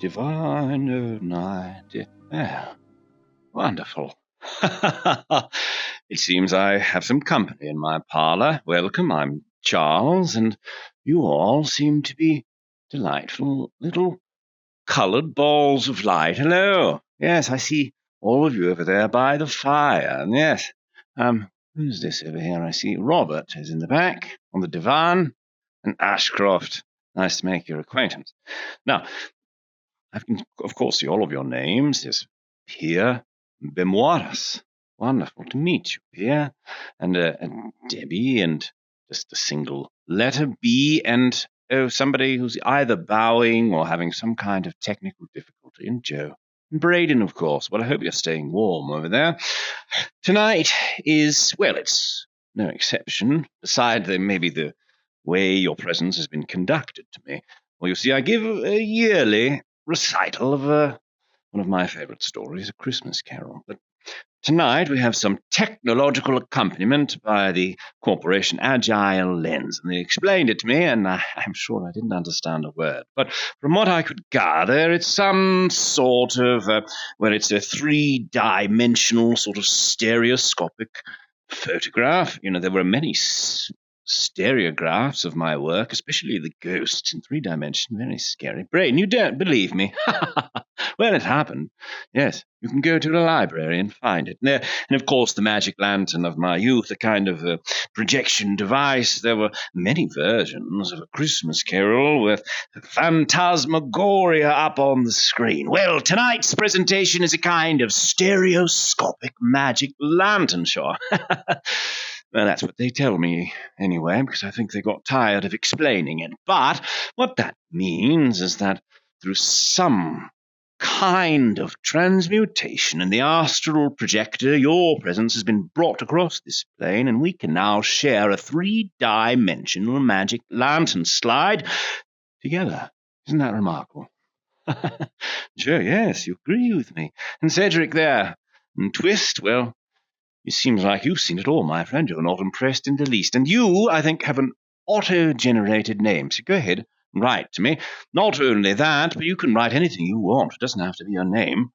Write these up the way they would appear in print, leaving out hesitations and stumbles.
divine, oh night. Yeah, wonderful. It seems I have some company in my parlour. Welcome, I'm Charles, and you all seem to be delightful little coloured balls of light. Hello. Yes, I see all of you over there by the fire. Yes. Who's this over here? I see Robert is in the back on the divan, and Ashcroft. Nice to make your acquaintance. Now, I can, of course, see all of your names. Yes, Pierre Bemoiras. Wonderful to meet you, Pierre. And Debbie, and just a single letter B, and somebody who's either bowing or having some kind of technical difficulty, and Joe. And Braden, of course. Well, I hope you're staying warm over there. Tonight is, well, it's no exception, beside maybe the way your presence has been conducted to me. Well, you see, I give a yearly recital of one of my favourite stories, A Christmas Carol. But tonight we have some technological accompaniment by the corporation Agile Lens, and they explained it to me, and I'm sure I didn't understand a word. But from what I could gather, it's some sort of, it's a three-dimensional sort of stereoscopic photograph. You know, there were many stereographs of my work, especially the ghosts in 3 dimension. Very scary. Brain, you don't believe me? Well, it happened. Yes, you can go to the library and find it. And of course, the magic lantern of my youth, a kind of projection device. There were many versions of A Christmas Carol with phantasmagoria up on the screen. Well, tonight's presentation is a kind of stereoscopic magic lantern show. Well, that's what they tell me, anyway, because I think they got tired of explaining it. But what that means is that through some kind of transmutation in the astral projector, your presence has been brought across this plane, and we can now share a 3-dimensional magic lantern slide together. Isn't that remarkable? Sure, yes, you agree with me. And Cedric there, and Twist, well, it seems like you've seen it all, my friend. You're not impressed in the least. And you, I think, have an auto-generated name. So go ahead and write to me. Not only that, but you can write anything you want. It doesn't have to be your name.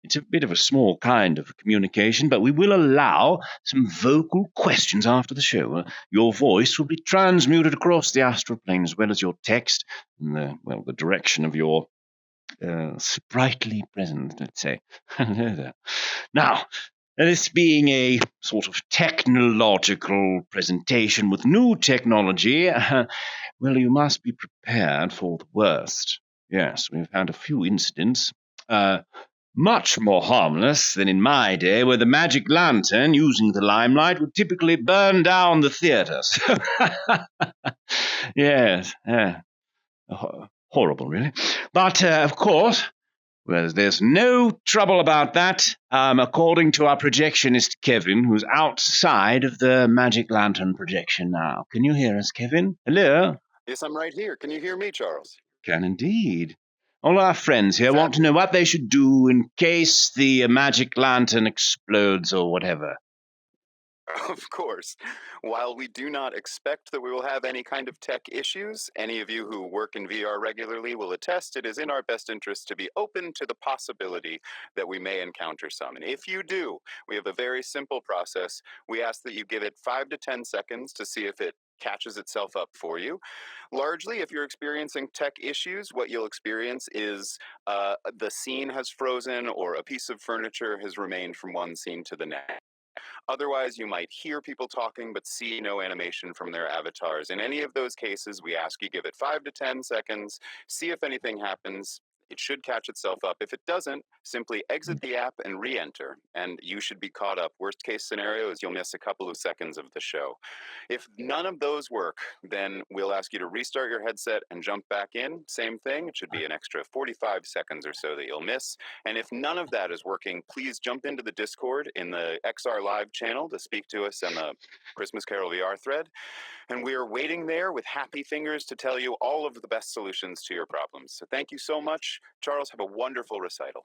It's a bit of a small kind of communication, but we will allow some vocal questions after the show. Your voice will be transmuted across the astral plane as well as your text and the direction of your sprightly presence, let's say. Hello there. Now, this being a sort of technological presentation with new technology, well, you must be prepared for the worst. Yes, we've had a few incidents, much more harmless than in my day, where the magic lantern, using the limelight, would typically burn down the theatre. So yes, horrible, really. But, of course, well, there's no trouble about that, according to our projectionist Kevin, who's outside of the magic lantern projection now. Can you hear us, Kevin? Hello? Yes, I'm right here. Can you hear me, Charles? Can indeed. All our friends here want to know what they should do in case the magic lantern explodes or whatever. Of course. While we do not expect that we will have any kind of tech issues, any of you who work in VR regularly will attest it is in our best interest to be open to the possibility that we may encounter some. And if you do, we have a very simple process. We ask that you give it 5 to 10 seconds to see if it catches itself up for you. Largely, if you're experiencing tech issues, what you'll experience is the scene has frozen or a piece of furniture has remained from one scene to the next. Otherwise, you might hear people talking but see no animation from their avatars. In any of those cases, we ask you give it 5 to 10 seconds, see if anything happens. It should catch itself up. If it doesn't, simply exit the app and re-enter, and you should be caught up. Worst case scenario is you'll miss a couple of seconds of the show. If none of those work, then we'll ask you to restart your headset and jump back in. Same thing. It should be an extra 45 seconds or so that you'll miss. And if none of that is working, please jump into the Discord in the XR Live channel to speak to us in the Christmas Carol VR thread. And we are waiting there with happy fingers to tell you all of the best solutions to your problems. So thank you so much. Charles, have a wonderful recital.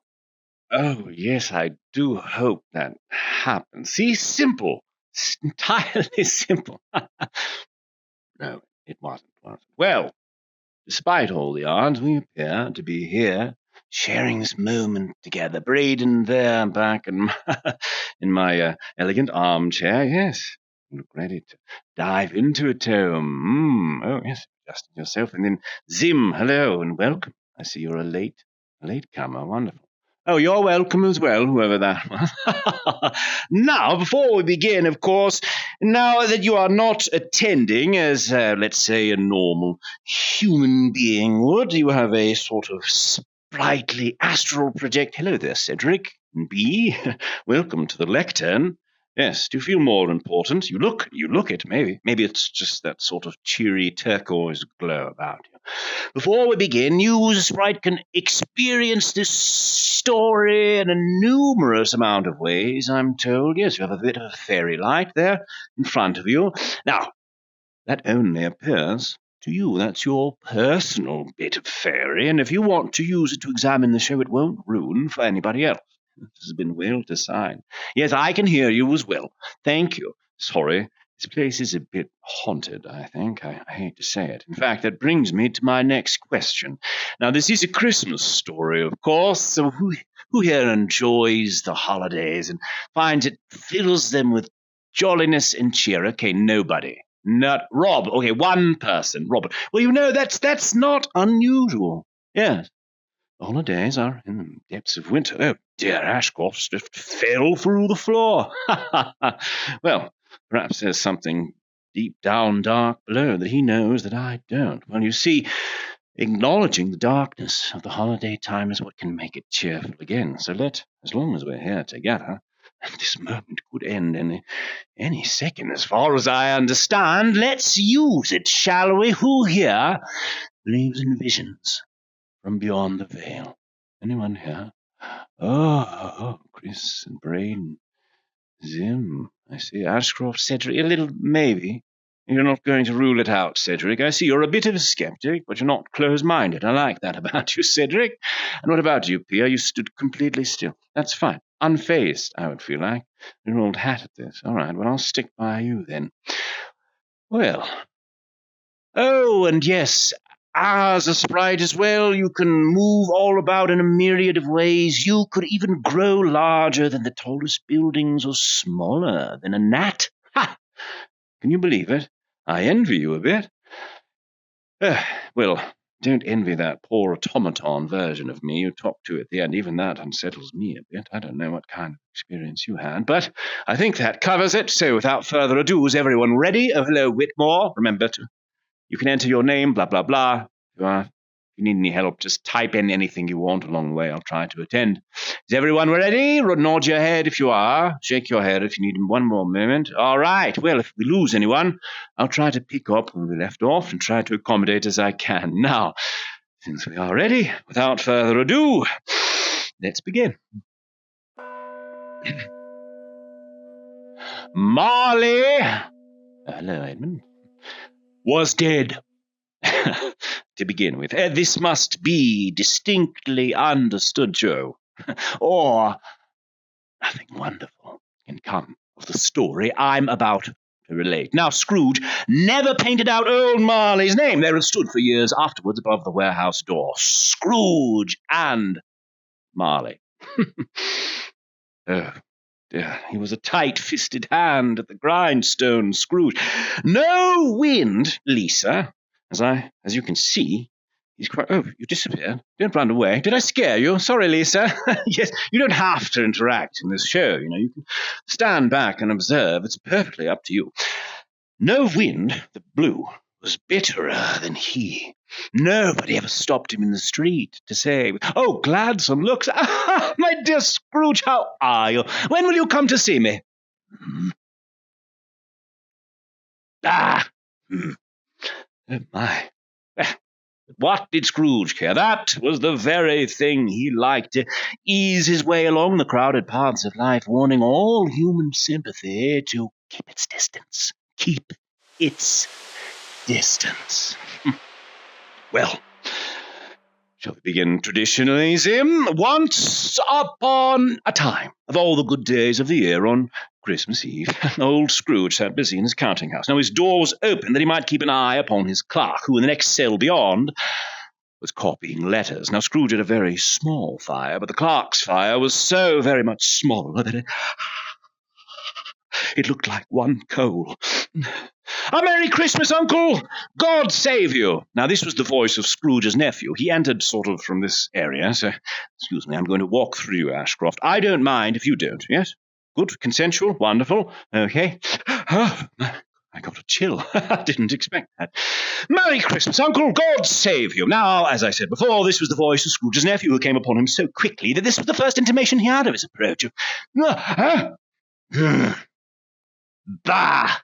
Oh, yes, I do hope that happens. See, simple. It's entirely simple. No, it wasn't. Well, despite all the odds, we appear to be here, sharing this moment together. Braden there, back in my elegant armchair. Yes, look ready to dive into it, Tom. Oh, yes, adjusting yourself. And then Zim, hello and welcome. I see you're a late comer. Wonderful. Oh, you're welcome as well, whoever that was. Now, before we begin, of course, now that you are not attending as, let's say, a normal human being would, you have a sort of sprightly astral project. Hello there, Cedric and B. Welcome to the lectern. Yes, do you feel more important? You look it, maybe. Maybe it's just that sort of cheery turquoise glow about you. Before we begin, you as a sprite can experience this story in a numerous amount of ways, I'm told. Yes, you have a bit of a fairy light there in front of you. Now, that only appears to you. That's your personal bit of fairy, and if you want to use it to examine the show, it won't ruin for anybody else. This has been well designed. Yes, I can hear you as well. Thank you. Sorry, this place is a bit haunted, I think. I hate to say it. In fact, that brings me to my next question. Now, this is a Christmas story, of course, so who here enjoys the holidays and finds it fills them with jolliness and cheer? Okay, nobody. Not Rob. Okay, one person. Robert. Well, you know, that's not unusual. Yes. The holidays are in the depths of winter. Oh, dear, Ashcroft just fell through the floor. Well, perhaps there's something deep down dark below that he knows that I don't. Well, you see, acknowledging the darkness of the holiday time is what can make it cheerful again. So as long as we're here together, this moment could end any second, as far as I understand. Let's use it, shall we? Who here believes in visions from beyond the veil? Anyone here? Oh, Chris and Braden, Zim. I see Ashcroft, Cedric. A little maybe. You're not going to rule it out, Cedric. I see you're a bit of a skeptic, but you're not close-minded. I like that about you, Cedric. And what about you, Pia? You stood completely still. That's fine. Unfazed, I would feel like. You're an old hat at this. All right, well, I'll stick by you then. Well. Oh, and yes, as a sprite as well, you can move all about in a myriad of ways. You could even grow larger than the tallest buildings or smaller than a gnat. Ha! Can you believe it? I envy you a bit. Well, don't envy that poor automaton version of me you talked to at the end. Even that unsettles me a bit. I don't know what kind of experience you had, but I think that covers it. So without further ado, is everyone ready? Oh, hello, Whitmore. Remember, you can enter your name, blah, blah, blah. If you need any help, just type in anything you want along the way. I'll try to attend. Is everyone ready? Nod your head if you are. Shake your head if you need one more moment. All right. Well, if we lose anyone, I'll try to pick up where we left off and try to accommodate as I can. Now, since we are ready, without further ado, let's begin. Marley, hello, Edmund, was dead. To begin with, this must be distinctly understood, Joe, or nothing wonderful can come of the story I'm about to relate. Now, Scrooge never painted out old Marley's name. There it stood for years afterwards above the warehouse door. Scrooge and Marley. Oh, dear, he was a tight-fisted hand at the grindstone, Scrooge. No wind, Lisa. As you can see, he's quite... Oh, you disappeared. Don't run away. Did I scare you? Sorry, Lisa. Yes, you don't have to interact in this show, you know. You can stand back and observe. It's perfectly up to you. No wind that blew was bitterer than he. Nobody ever stopped him in the street to say, "Oh, gladsome looks. Ah, my dear Scrooge, how are you? When will you come to see me?" Ah! Oh, my. What did Scrooge care? That was the very thing he liked, to ease his way along the crowded paths of life, warning all human sympathy to keep its distance. Keep its distance. Well, shall we begin traditionally, Zim? Once upon a time, of all the good days of the year, on Christmas Eve, old Scrooge sat busy in his counting house. Now his door was open that he might keep an eye upon his clerk, who in the next cell beyond was copying letters. Now Scrooge had a very small fire, but the clerk's fire was so very much smaller that it looked like one coal. "A Merry Christmas, Uncle! God save you!" Now, this was the voice of Scrooge's nephew. He entered sort of from this area, so, excuse me, I'm going to walk through you, Ashcroft. I don't mind if you don't, yes? Good, consensual, wonderful, okay. I got a chill. I didn't expect that. "Merry Christmas, Uncle! God save you!" Now, as I said before, this was the voice of Scrooge's nephew, who came upon him so quickly that this was the first intimation he had of his approach. Bah!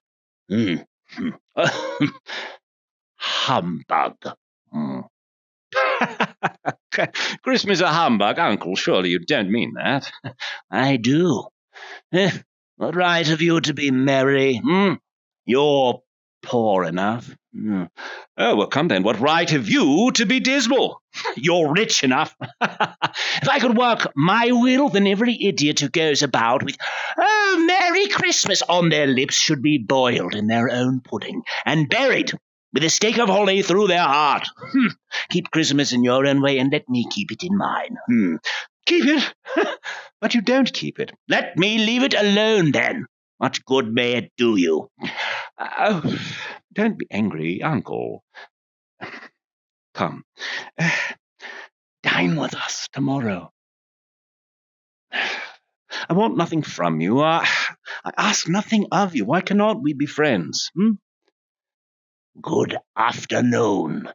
Humbug. Christmas a humbug, Uncle? Surely you don't mean that. I do. What right have you to be merry? You're poor enough. Oh, well, come then. What right have you to be dismal? You're rich enough. If I could work my will, then every idiot who goes about with "Oh, Merry Christmas" on their lips should be boiled in their own pudding and buried with a stake of holly through their heart. Keep Christmas in your own way and let me keep it in mine. Keep it? But you don't keep it. Let me leave it alone, then. What good may it do you? Oh, don't be angry, Uncle. Come, dine with us tomorrow. I want nothing from you. I ask nothing of you. Why cannot we be friends? Good afternoon.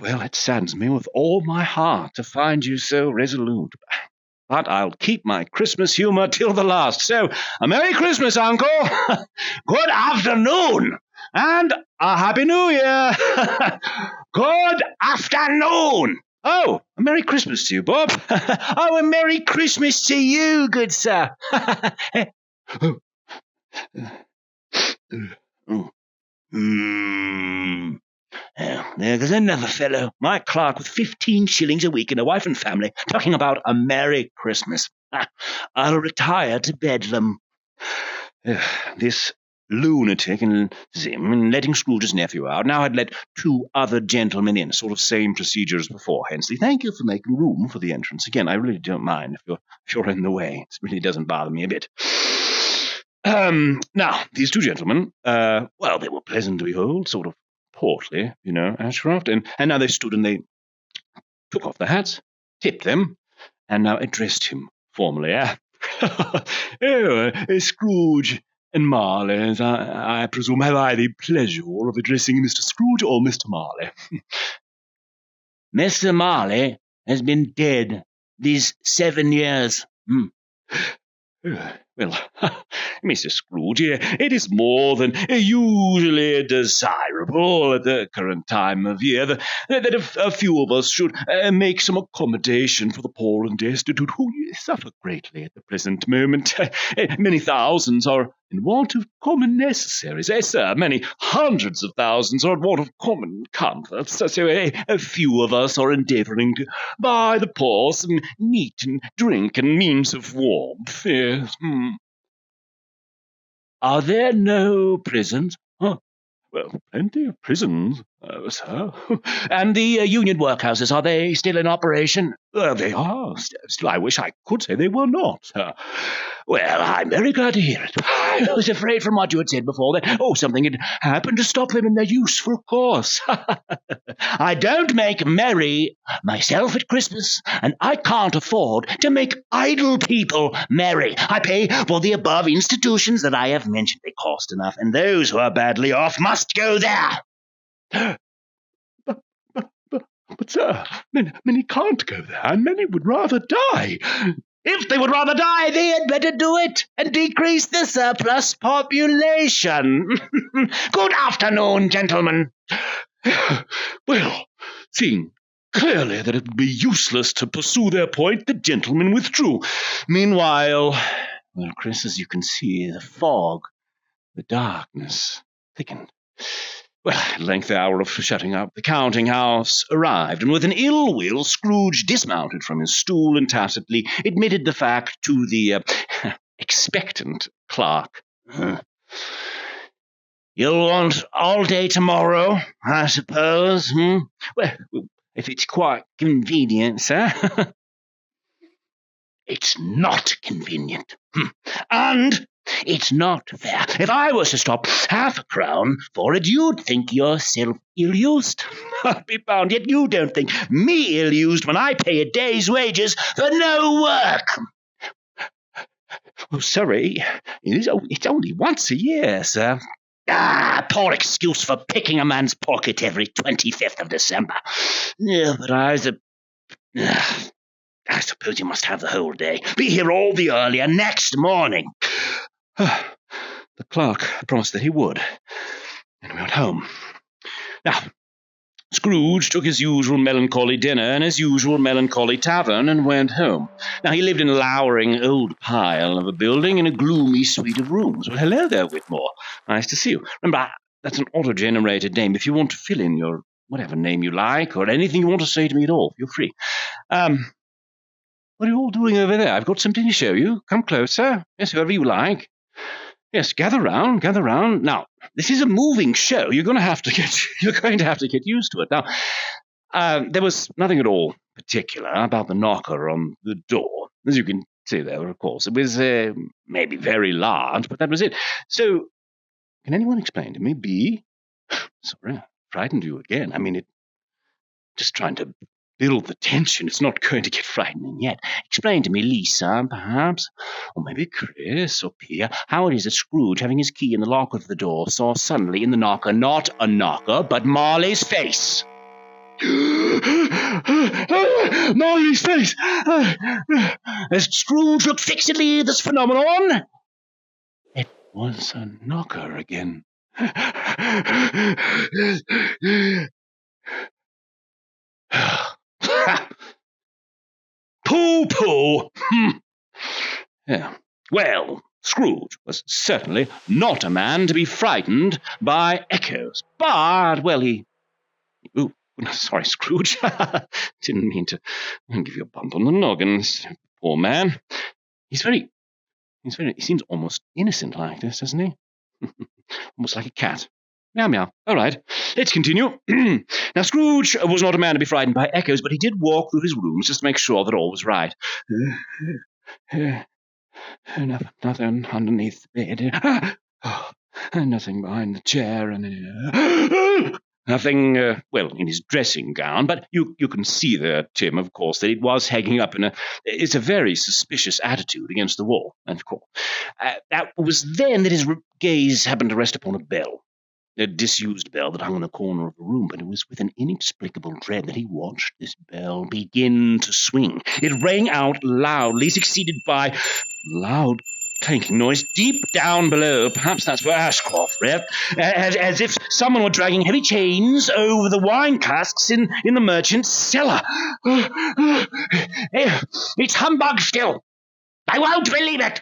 Well, it saddens me with all my heart to find you so resolute. But I'll keep my Christmas humor till the last. So, a Merry Christmas, Uncle. Good afternoon. And a Happy New Year. Good afternoon. Oh, a Merry Christmas to you, Bob. Oh, a Merry Christmas to you, good sir. There goes another fellow, my clerk, with 15 shillings a week and a wife and family, talking about a Merry Christmas. I'll retire to Bedlam. This lunatic and letting Scrooge's nephew out. Now I'd let 2 other gentlemen in, sort of same procedure as before. Hensley, thank you for making room for the entrance. Again, I really don't mind if you're in the way. It really doesn't bother me a bit. Now, these 2 gentlemen, well, they were pleasant to behold, sort of portly, Ashcroft, and now they stood and they took off their hats, tipped them, and now addressed him formally. Scrooge and Marley, as I presume, have I the pleasure of addressing Mr. Scrooge or Mr. Marley? Mr. Marley has been dead these 7 years. Well, Mr. Scrooge, it is more than usually desirable at the current time of year that a few of us should make some accommodation for the poor and destitute who suffer greatly at the present moment. Many thousands are in want of common necessaries. Yes, sir, many hundreds of thousands are in want of common comforts. So a few of us are endeavouring to buy the poor some meat and drink and means of warmth. Yes. Are there no prisons? Well, plenty of prisons, sir. And the union workhouses, are they still in operation? They are. Still, I wish I could say they were not. Well, I'm very glad to hear it. I was afraid from what you had said before that, something had happened to stop them in their useful course. I don't make merry myself at Christmas, and I can't afford to make idle people merry. I pay for the above institutions that I have mentioned. They cost enough, and those who are badly off must go there. But sir, many can't go there, and many would rather die. If they would rather die, they had better do it and decrease the surplus population. Good afternoon, gentlemen. Well, seeing clearly that it would be useless to pursue their point, the gentlemen withdrew. Meanwhile, well, Chris, as you can see, the fog, the darkness thickened. Well, at length the hour of shutting up the counting-house arrived, and with an ill will, Scrooge dismounted from his stool and tacitly admitted the fact to the expectant clerk. You'll want all day tomorrow, I suppose, Well, if it's quite convenient, sir. It's not convenient. And it's not fair. If I was to stop half a crown for it, you'd think yourself ill-used. I'll be bound, yet you don't think me ill-used when I pay a day's wages for no work. Oh, sorry, it's only once a year, sir. Poor excuse for picking a man's pocket every 25th of December. Yeah, but I suppose you must have the whole day. Be here all the earlier next morning. The clerk promised that he would, and we went home. Now, Scrooge took his usual melancholy dinner and his usual melancholy tavern and went home. Now, he lived in a lowering old pile of a building in a gloomy suite of rooms. Well, hello there, Whitmore. Nice to see you. Remember, that's an auto-generated name. If you want to fill in your whatever name you like or anything you want to say to me at all, feel free. What are you all doing over there? I've got something to show you. Come closer. Yes, whoever you like. Yes, gather round, gather round. Now, this is a moving show. You're going to have to get used to it. Now, there was nothing at all particular about the knocker on the door. As you can see there, of course. It was maybe very large, but that was it. So, can anyone explain to me, B? Sorry, I frightened you again. I mean, just trying to build the tension. It's not going to get frightening yet. Explain to me, Lisa, perhaps, or maybe Chris or Pia, how it is that Scrooge, having his key in the lock of the door, saw suddenly in the knocker not a knocker, but Marley's face. Marley's face! As Scrooge looked fixedly at this phenomenon, it was a knocker again. Pooh! Yeah. Well, Scrooge was certainly not a man to be frightened by echoes. But, well, Ooh, sorry, Scrooge. Didn't mean to give you a bump on the noggin. Poor man. He seems almost innocent like this, doesn't he? Almost like a cat. Meow, meow. All right, let's continue. Now, Scrooge was not a man to be frightened by echoes, but he did walk through his rooms just to make sure that all was right. Nothing underneath the bed. Nothing behind the chair. Nothing, in his dressing gown, but you can see there, Tim, of course, that it was hanging up it's a very suspicious attitude against the wall, and of course. That was then that his gaze happened to rest upon a bell. A disused bell that hung in a corner of the room, but it was with an inexplicable dread that he watched this bell begin to swing. It rang out loudly, succeeded by loud clanking noise deep down below. Perhaps that's where Ashcroft lived, as if someone were dragging heavy chains over the wine casks in the merchant's cellar. It's humbug still. I won't believe it.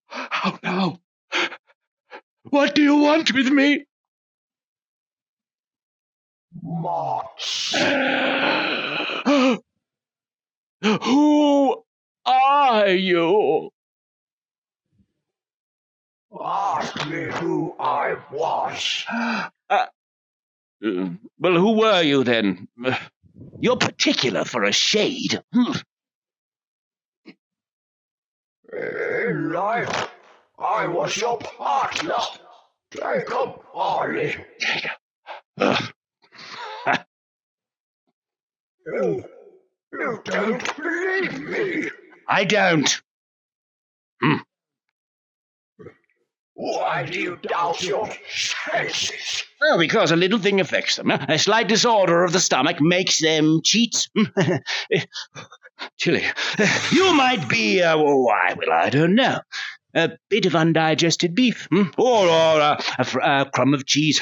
How now? What do you want with me? Mots. Who are you? Ask me who I was. Well, who were you then? You're particular for a shade. In life, I was your partner, Jacob Harley. You don't believe me. I don't. Why do you doubt your senses? Well, because a little thing affects them. A slight disorder of the stomach makes them cheats. Chilly. You might be, I don't know. A bit of undigested beef, or a crumb of cheese,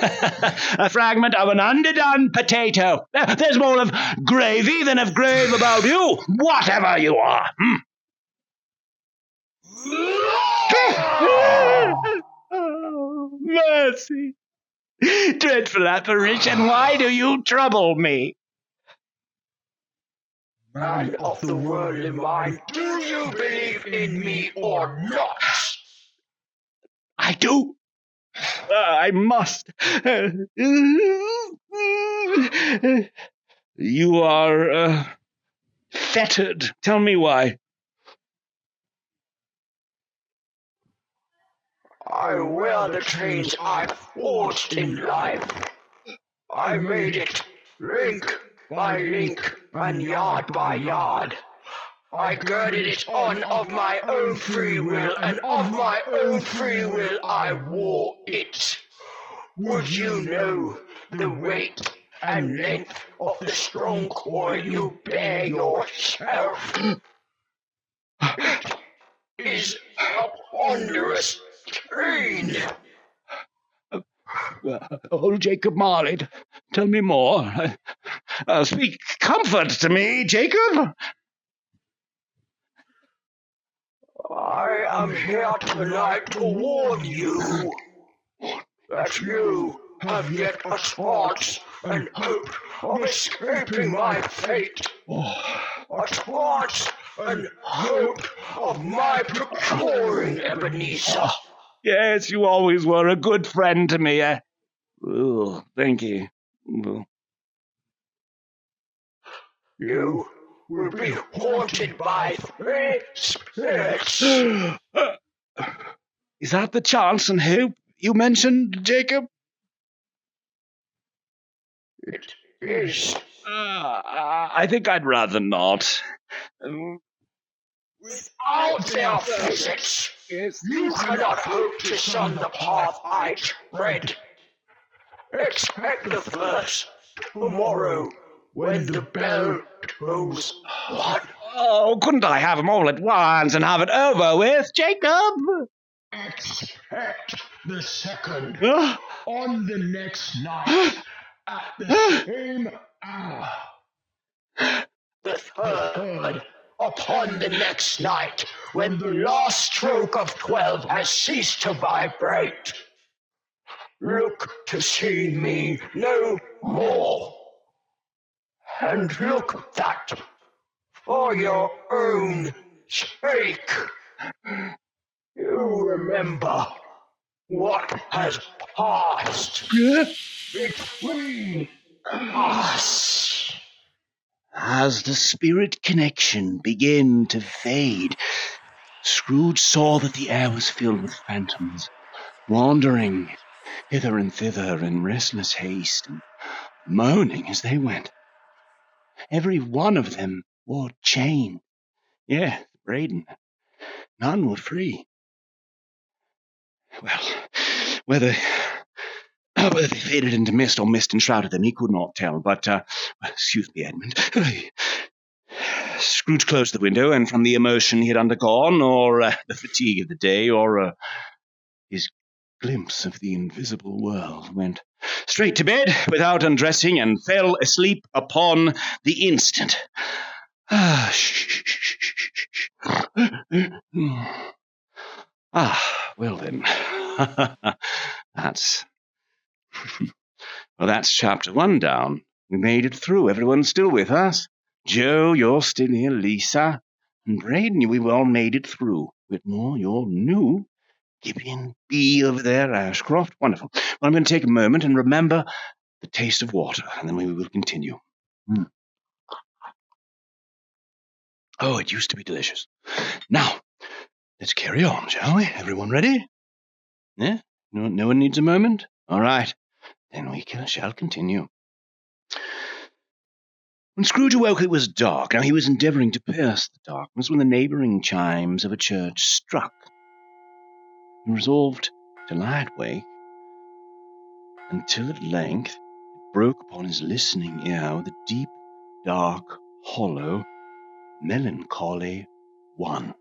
a fragment of an underdone potato. There's more of gravy than of grave about you, whatever you are. mercy. Dreadful apparition, why do you trouble me? Man of the worldly mind, do you believe in me or not? I do. I must. You are fettered. Tell me why. I wear the chains I forged in life. I made it link by link and yard by yard. I girded it on of my own free will, and of my own free will I wore it. Would you know the weight and length of the strong coil you bear yourself? It is a ponderous chain. Old Jacob Marley, tell me more. Speak comfort to me, Jacob. I am here tonight to warn you that you have yet a chance and hope of escaping my fate. A chance and hope of my procuring Ebenezer. Yes, you always were a good friend to me. Oh, thank you. You will be haunted by 3 spirits. Is that the chance and hope you mentioned, Jacob? It is. I think I'd rather not. Without their visits, you cannot hope to shun the path I tread. Expect the first tomorrow when the bell tolls 1. Oh, couldn't I have them all at once and have it over with, Jacob? Expect the second Uh, on the next night at the same hour. The third upon the next night when the last stroke of 12 has ceased to vibrate. Look to see me no more. And look that for your own sake you remember what has passed between us. As the spirit connection began to fade, Scrooge saw that the air was filled with phantoms, wandering hither and thither in restless haste, and moaning as they went. Every one of them wore chain. Yeah, Braden. None were free. Well, whether they faded into mist or mist enshrouded them, he could not tell. But, excuse me, Edmund. Scrooge closed the window, and from the emotion he had undergone, or the fatigue of the day, or his glimpse of the invisible world, went straight to bed without undressing, and fell asleep upon the instant. Well then, that's chapter 1 down. We made it through. Everyone's still with us. Joe, you're still here. Lisa and Braden, we've all made it through. Whitmore, you're new. Gibbon, B over there, Ashcroft. Wonderful. Well, I'm going to take a moment and remember the taste of water, and then we will continue. Oh, it used to be delicious. Now, let's carry on, shall we? Everyone ready? Yeah? No one needs a moment? All right. Then we shall continue. When Scrooge awoke, it was dark. Now he was endeavouring to pierce the darkness when the neighbouring chimes of a church struck. He resolved to lie awake until at length it broke upon his listening ear with a deep, dark, hollow, melancholy one.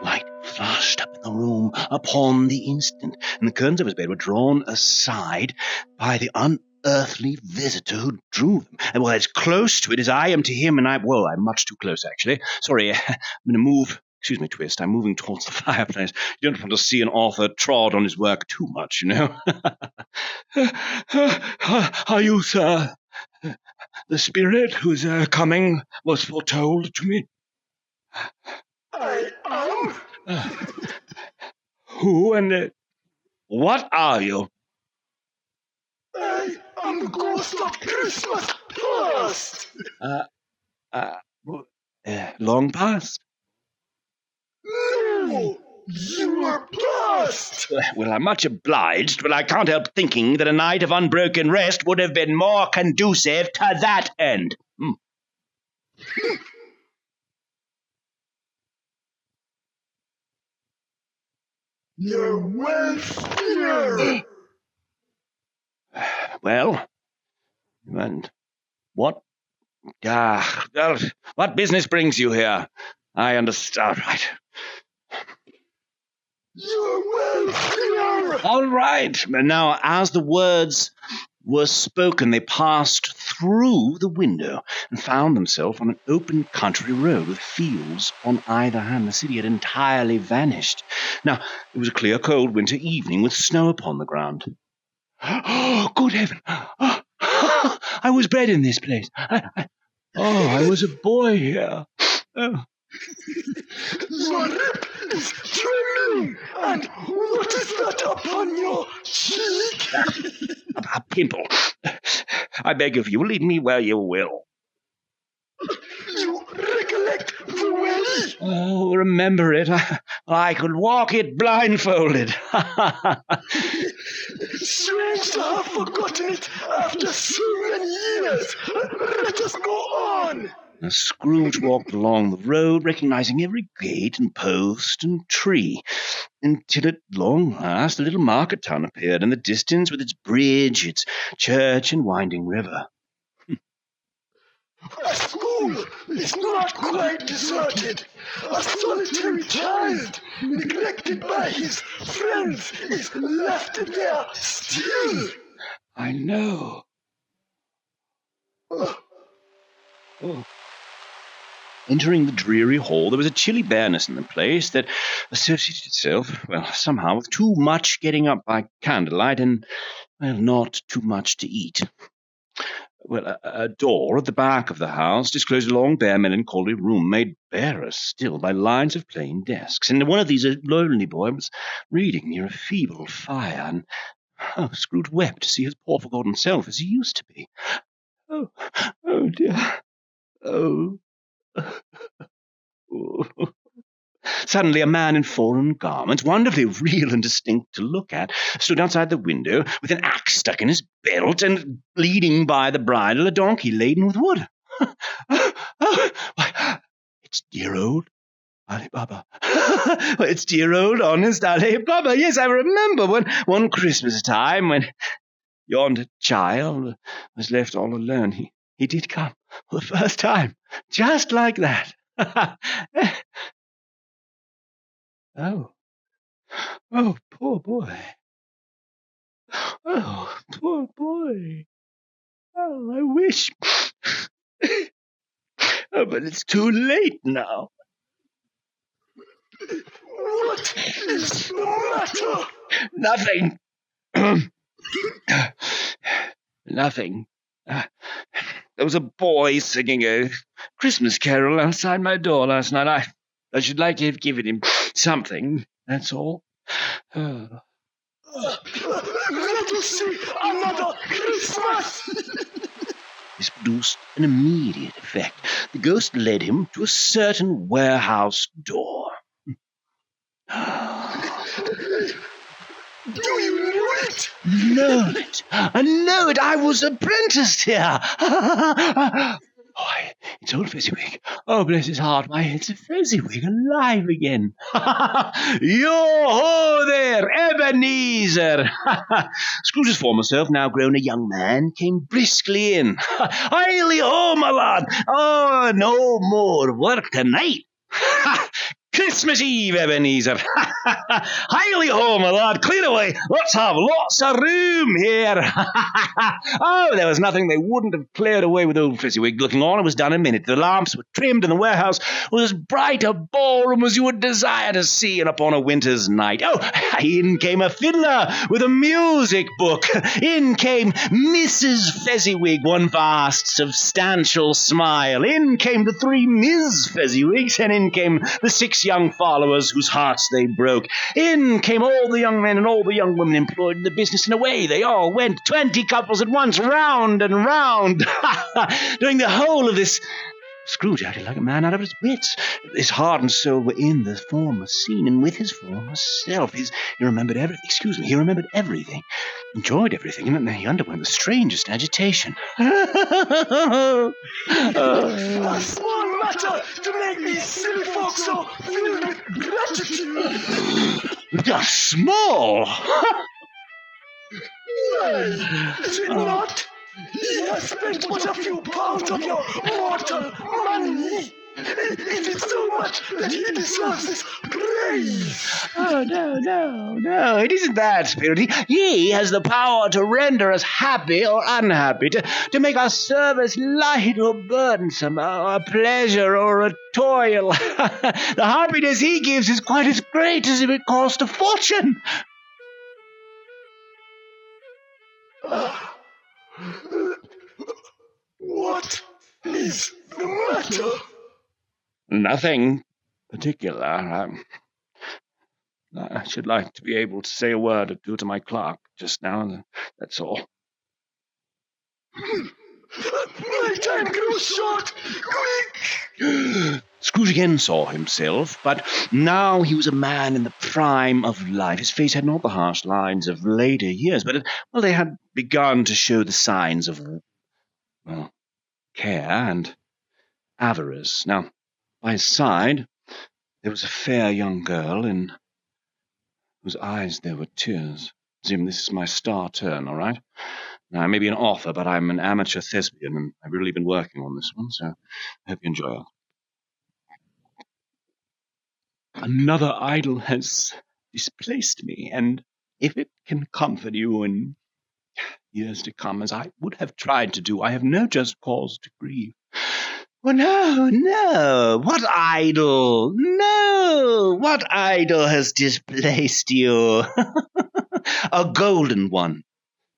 Light flashed up in the room upon the instant, and the curtains of his bed were drawn aside by the unearthly visitor who drew them. And well, as close to it as I am to him, and I'm much too close, actually. Sorry, I'm going to move excuse me, Twist, I'm moving towards the fireplace. You don't want to see an author trod on his work too much, you know. Are you, sir, the spirit whose coming was foretold to me? I am. Who and what are you? I am the ghost of Christmas past. Long past? No, you are past. Well, I'm much obliged, but I can't help thinking that a night of unbroken rest would have been more conducive to that end. You're well here. Well, and what? What business brings you here? I understand. Right. You're well here. All right. Now, as the words were spoken, they passed through the window and found themselves on an open country road with fields on either hand. The city had entirely vanished. Now, it was a clear, cold winter evening with snow upon the ground. Oh, good heaven! Oh, I was bred in this place. I was a boy here. Oh. Your lip is trembling, and what is that upon your cheek? A pimple. I beg of you, lead me where you will. You recollect the way? Oh, remember it. I could walk it blindfolded. Strange to have forgotten it after so many years. Let us go on. Scrooge walked along the road, recognizing every gate and post and tree, until at long last a little market town appeared in the distance with its bridge, its church, and winding river. A school is not quite deserted. A solitary child, neglected by his friends, is left there still. I know. Oh. Entering the dreary hall, there was a chilly bareness in the place that associated itself, somehow with too much getting up by candlelight and, not too much to eat. A door at the back of the house disclosed a long, bare, melancholy room made barer still by lines of plain desks. And in one of these, a lonely boy was reading near a feeble fire, and Scrooge wept to see his poor forgotten self as he used to be. Oh dear. Oh. Suddenly a man in foreign garments, wonderfully real and distinct to look at, stood outside the window with an axe stuck in his belt and leading by the bridle a donkey laden with wood. Why, it's dear old Ali Baba. It's dear old honest Ali Baba. Yes, I remember one Christmas time when yonder child was left all alone. He did come for the first time, just like that. Oh, poor boy. Oh, poor boy. Oh, I wish. Oh, but it's too late now. What is the matter? Nothing. Nothing. There was a boy singing a Christmas carol outside my door last night. I should like to have given him something, that's all. Let us see another Christmas! This produced an immediate effect. The ghost led him to a certain warehouse door. Do you know it? Know it. I know it. I was apprenticed here. Oh, it's old Fezziwig. Oh, bless his heart. Why, it's a Fezziwig alive again. Yo-ho there, Ebenezer. Scrooge's former self, now grown a young man, came briskly in. Hiley-ho, my lad. Oh, no more work tonight. Christmas Eve, Ebenezer. Highly ho, my lad. Clear away. Let's have lots of room here. Oh, there was nothing they wouldn't have cleared away with old Fezziwig looking on. It was done in a minute. The lamps were trimmed, and the warehouse was as bright a ballroom as you would desire to see and upon a winter's night. Oh, in came a fiddler with a music book. In came Mrs. Fezziwig, one vast, substantial smile. In came the 3 Ms. Fezziwigs, and in came the 6 young followers whose hearts they broke. In came all the young men and all the young women employed in the business, and away they all went, 20 couples at once, round and round. During the whole of this, Scrooge acted like a man out of his wits. His heart and soul were in the former scene, and with his former self. He remembered everything. He remembered everything, enjoyed everything, and then he underwent the strangest agitation. A small matter to make these silly folks so filled with gratitude. Small? Well, is it not? He has spent but a few pounds of your mortal money. Is it so much that he deserves this praise? Oh, no, it isn't that, Spirit. He has the power to render us happy or unhappy, to make our service light or burdensome, a pleasure or a toil. The happiness he gives is quite as great as if it cost a fortune. What is the matter? Nothing particular. I should like to be able to say a word or two to my clerk just now. That's all. My time grows short. Quick! Scrooge again saw himself, but now he was a man in the prime of life. His face had not the harsh lines of later years, but they had begun to show the signs of, care and avarice. Now, by his side, there was a fair young girl in whose eyes there were tears. Jim, this is my star turn, all right? Now, I may be an author, but I'm an amateur thespian, and I've really been working on this one, so I hope you enjoy it. Another idol has displaced me, and if it can comfort you in years to come, as I would have tried to do, I have no just cause to grieve. Well, no, what idol? No, what idol has displaced you? A golden one.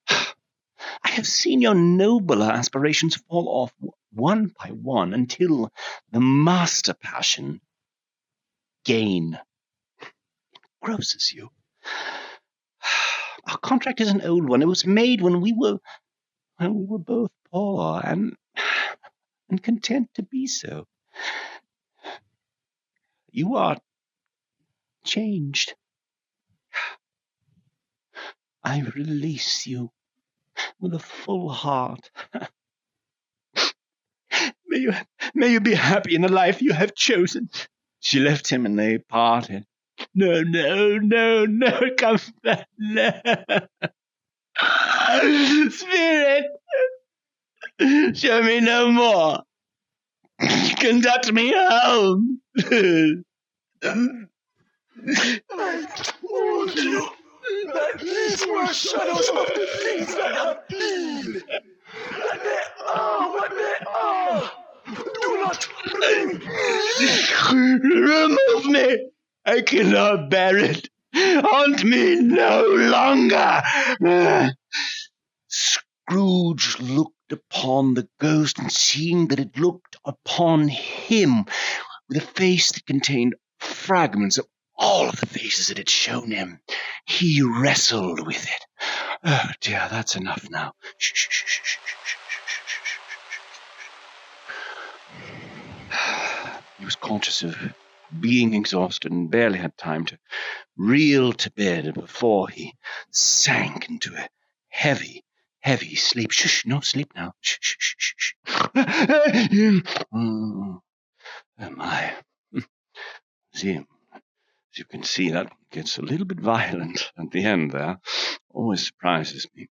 I have seen your nobler aspirations fall off one by one until the master passion, gain, grosses you. Our contract is an old one. It was made when we were both poor and content to be so. You are changed. I release you with a full heart. May you be happy in the life you have chosen. She left him and they parted. No, come back. No. Spirit, show me no more. Conduct me home. I told you that these were shadows of the things that have been. That they are what they are. Do not blame me. Remove me. I cannot bear it. Haunt me no longer. Scrooge looked upon the ghost, and seeing that it looked upon him with a face that contained fragments of all of the faces it had shown him, he wrestled with it. Oh dear, that's enough now. Shh. He was conscious of being exhausted and barely had time to reel to bed before he sank into a heavy sleep. Shh, no sleep now. Shh. Oh my. See, as you can see, that gets a little bit violent at the end there. Always surprises me.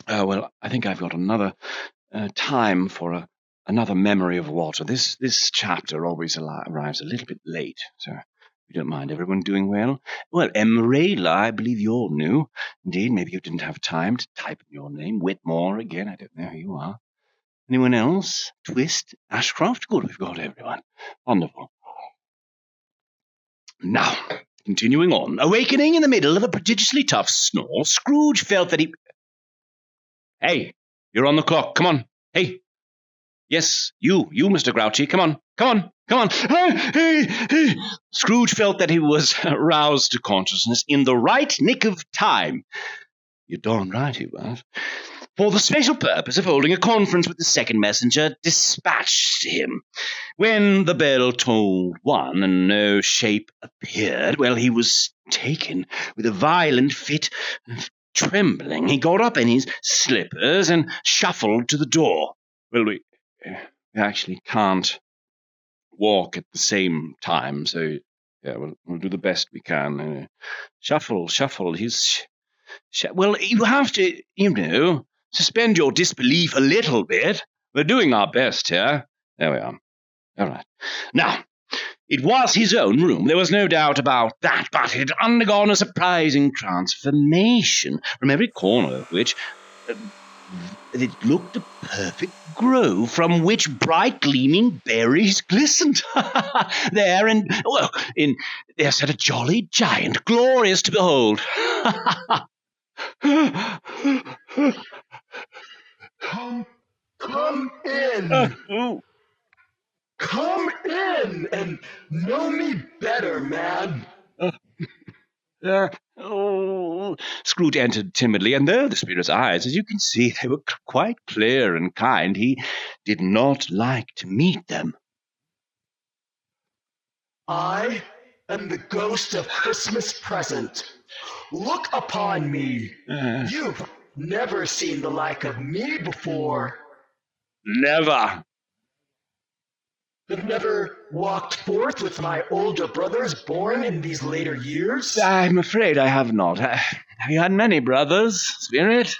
Well, I think I've got another time for another memory of water. This chapter always arrives a little bit late, so you don't mind everyone doing well. Well, Emerald, I believe you're new. Indeed, maybe you didn't have time to type in your name. Whitmore, again, I don't know who you are. Anyone else? Twist? Ashcroft? Good, we've got everyone. Wonderful. Now, continuing on. Awakening in the middle of a prodigiously tough snore, Scrooge felt that he... Hey, you're on the clock. Come on. Hey. Yes, you, Mr. Grouchy. Come on. Hey. Scrooge felt that he was roused to consciousness in the right nick of time. You're darn right he was. For the special purpose of holding a conference with the second messenger dispatched him. When the bell tolled 1 and no shape appeared, well, he was taken with a violent fit of trembling. He got up in his slippers and shuffled to the door. Well, we actually can't walk at the same time, so yeah, we'll do the best we can. Shuffle. Well, you have to, suspend your disbelief a little bit. We're doing our best here. There we are. All right. Now, it was his own room. There was no doubt about that, but it had undergone a surprising transformation, from every corner of which it looked a perfect grove from which bright gleaming berries glistened. There sat a jolly giant, glorious to behold. Come in. Come in and know me better, man. Scrooge entered timidly, and though the spirit's eyes, as you can see, they were quite clear and kind, he did not like to meet them. I am the ghost of Christmas present. Look upon me. You've never seen the like of me before. Never. Have never walked forth with my older brothers born in these later years? I'm afraid I have not. Have you had many brothers, Spirit?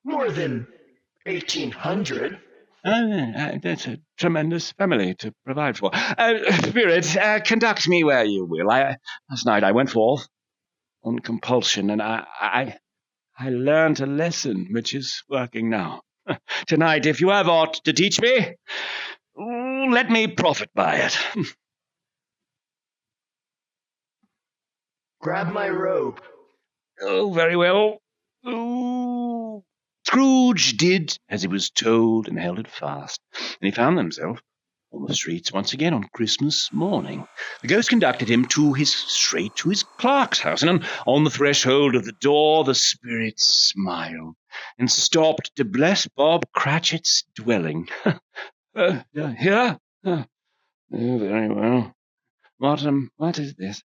More than 1,800. That's a tremendous family to provide for. Spirit, conduct me where you will. Last night I went forth on compulsion, and I learned a lesson which is working now. Tonight, if you have aught to teach me, let me profit by it. Grab my robe. Oh, very well. Ooh. Scrooge did as he was told and held it fast, and he found himself on the streets once again on Christmas morning. The ghost conducted him straight to his clerk's house, and on the threshold of the door the spirit smiled and stopped to bless Bob Cratchit's dwelling. Here? Oh, very well. What is this?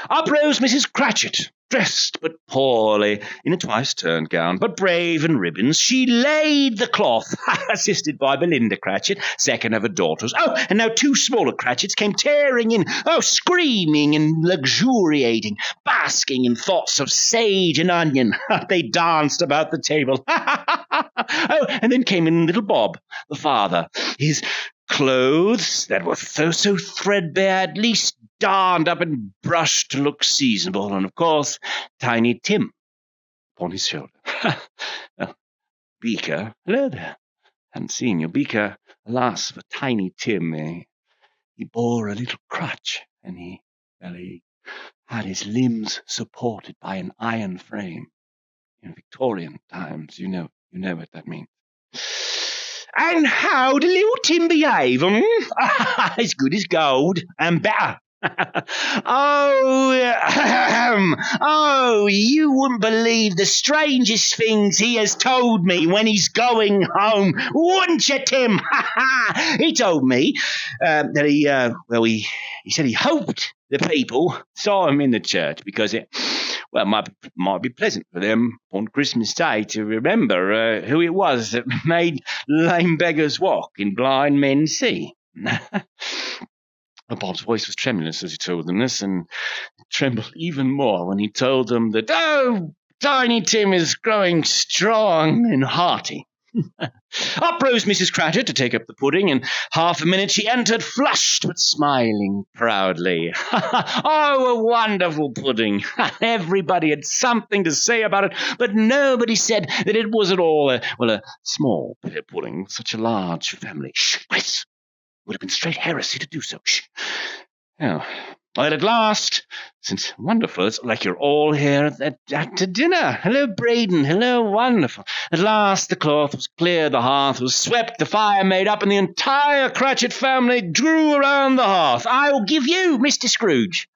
Up rose Mrs. Cratchit, dressed but poorly in a twice-turned gown, but brave in ribbons. She laid the cloth, assisted by Belinda Cratchit, second of her daughters. Oh, and now 2 smaller Cratchits came tearing in, screaming and luxuriating, basking in thoughts of sage and onion. They danced about the table. Oh, and then came in little Bob, the father, his clothes that were so threadbare, at least darned up and brushed to look seasonable, and of course, Tiny Tim upon his shoulder. Well, Beaker, hello there. Hadn't seen you. Beaker, alas, for Tiny Tim, he bore a little crutch, and he had his limbs supported by an iron frame. In Victorian times, you know what that means. And how did little Tim behave? As good as gold, and better. You wouldn't believe the strangest things he has told me when he's going home, wouldn't you, Tim? He told me that he said he hoped the people saw him in the church because it might be pleasant for them on Christmas Day to remember who it was that made lame beggars walk and blind men see. Bob's voice was tremulous as he told them this, and trembled even more when he told them that, Tiny Tim is growing strong and hearty. Up rose Mrs. Cratchit to take up the pudding. In half a minute she entered, flushed but smiling proudly. Oh, a wonderful pudding! Everybody had something to say about it, but nobody said that it was at all a small pudding with such a large family. Shh, Grace! Would have been straight heresy to do so. Shh. Oh, well, at last, since wonderful, it's like you're all here at dinner. Hello, Braden. Hello, wonderful. At last the cloth was cleared, the hearth was swept, the fire made up, and the entire Cratchit family drew around the hearth. I'll give you, Mr. Scrooge,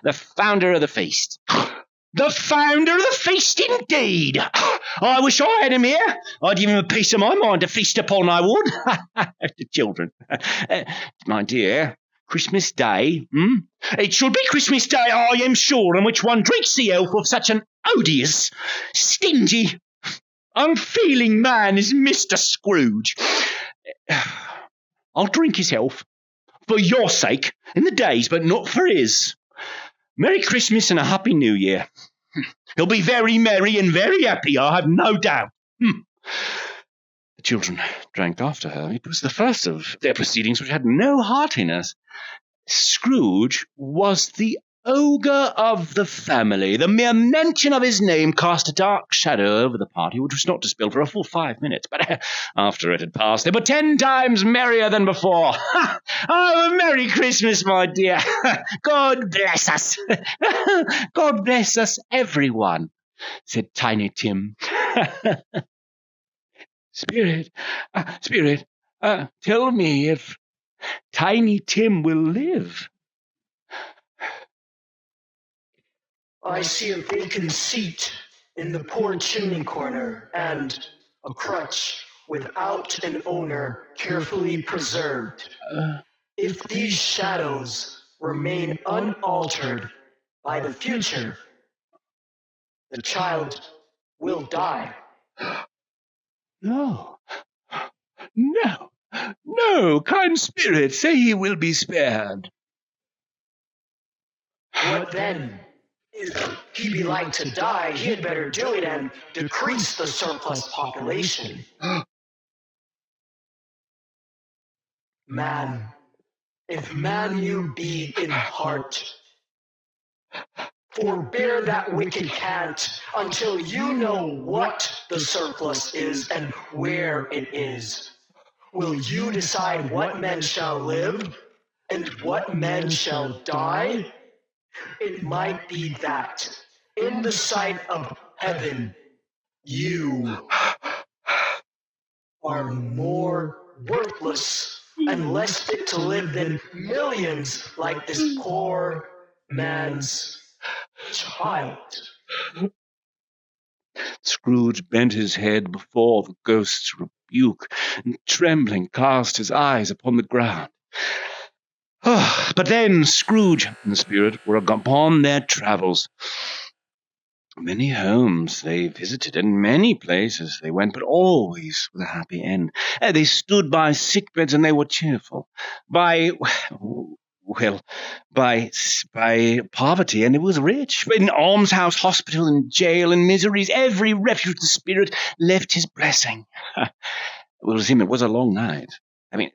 the founder of the feast. The founder of the feast, indeed. I wish I had him here. I'd give him a piece of my mind to feast upon, I would. The children. My dear, Christmas Day, It should be Christmas Day, I am sure, on which one drinks the health of such an odious, stingy, unfeeling man as Mr. Scrooge. I'll drink his health, for your sake, in the days, but not for his. Merry Christmas and a Happy New Year. He'll be very merry and very happy, I have no doubt. The children drank after her. It was the first of their proceedings which had no heartiness. Scrooge was the ogre of the family. The mere mention of his name cast a dark shadow over the party, which was not dispelled for a full 5 minutes. But after it had passed, they were 10 times merrier than before. Oh, Merry Christmas, my dear. God bless us. God bless us, everyone, said Tiny Tim. Spirit, tell me if Tiny Tim will live. I see a vacant seat in the poor chimney corner, and a crutch without an owner carefully preserved. If these shadows remain unaltered by the future, the child will die. No, kind spirit, say he will be spared. What then? If he be like to die, he had better do it and decrease the surplus population. Man, if man you be in heart, forbear that wicked cant until you know what the surplus is and where it is. Will you decide what men shall live and what men shall die? It might be that, in the sight of heaven, you are more worthless and less fit to live than millions like this poor man's child. Scrooge bent his head before the ghost's rebuke, and trembling cast his eyes upon the ground. But then Scrooge and the spirit were upon their travels. Many homes they visited, and many places they went, but always with a happy end. They stood by sick beds, and they were cheerful. By poverty, and it was rich. In almshouse, hospital, and jail, and miseries, every refuge the spirit left his blessing. Well, to him it was a long night. I mean,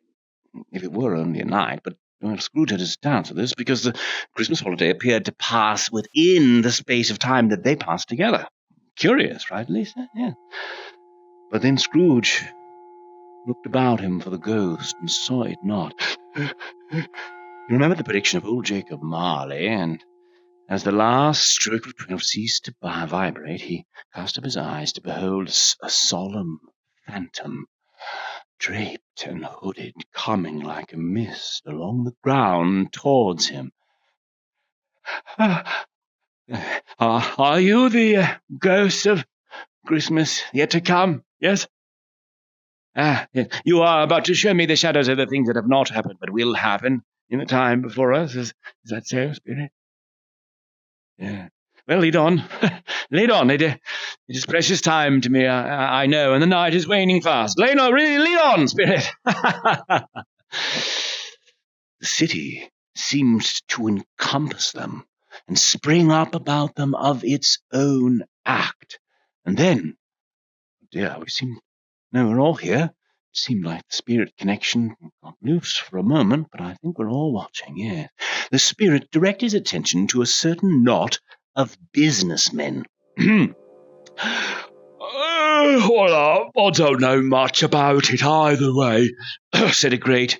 if it were only a night, but Scrooge had his doubts of this, because the Christmas holiday appeared to pass within the space of time that they passed together. Curious, right, Lisa? Yeah. But then Scrooge looked about him for the ghost and saw it not. You remember the prediction of old Jacob Marley, and as the last stroke of 12 ceased to vibrate, he cast up his eyes to behold a solemn phantom, draped and hooded, coming like a mist along the ground towards him. Are you the ghost of Christmas yet to come? Yes? You are about to show me the shadows of the things that have not happened, but will happen in the time before us. Is that so, Spirit? Yeah. Well, lead on. Lead on. It is precious time to me, I know, and the night is waning fast. Lead on, Spirit. The city seemed to encompass them and spring up about them of its own act. And then, we seem No, we're all here. It seemed like the spirit connection got loose for a moment, but I think we're all watching, yes. The spirit directed his attention to a certain knot of businessmen. Well, I don't know much about it either way, said a great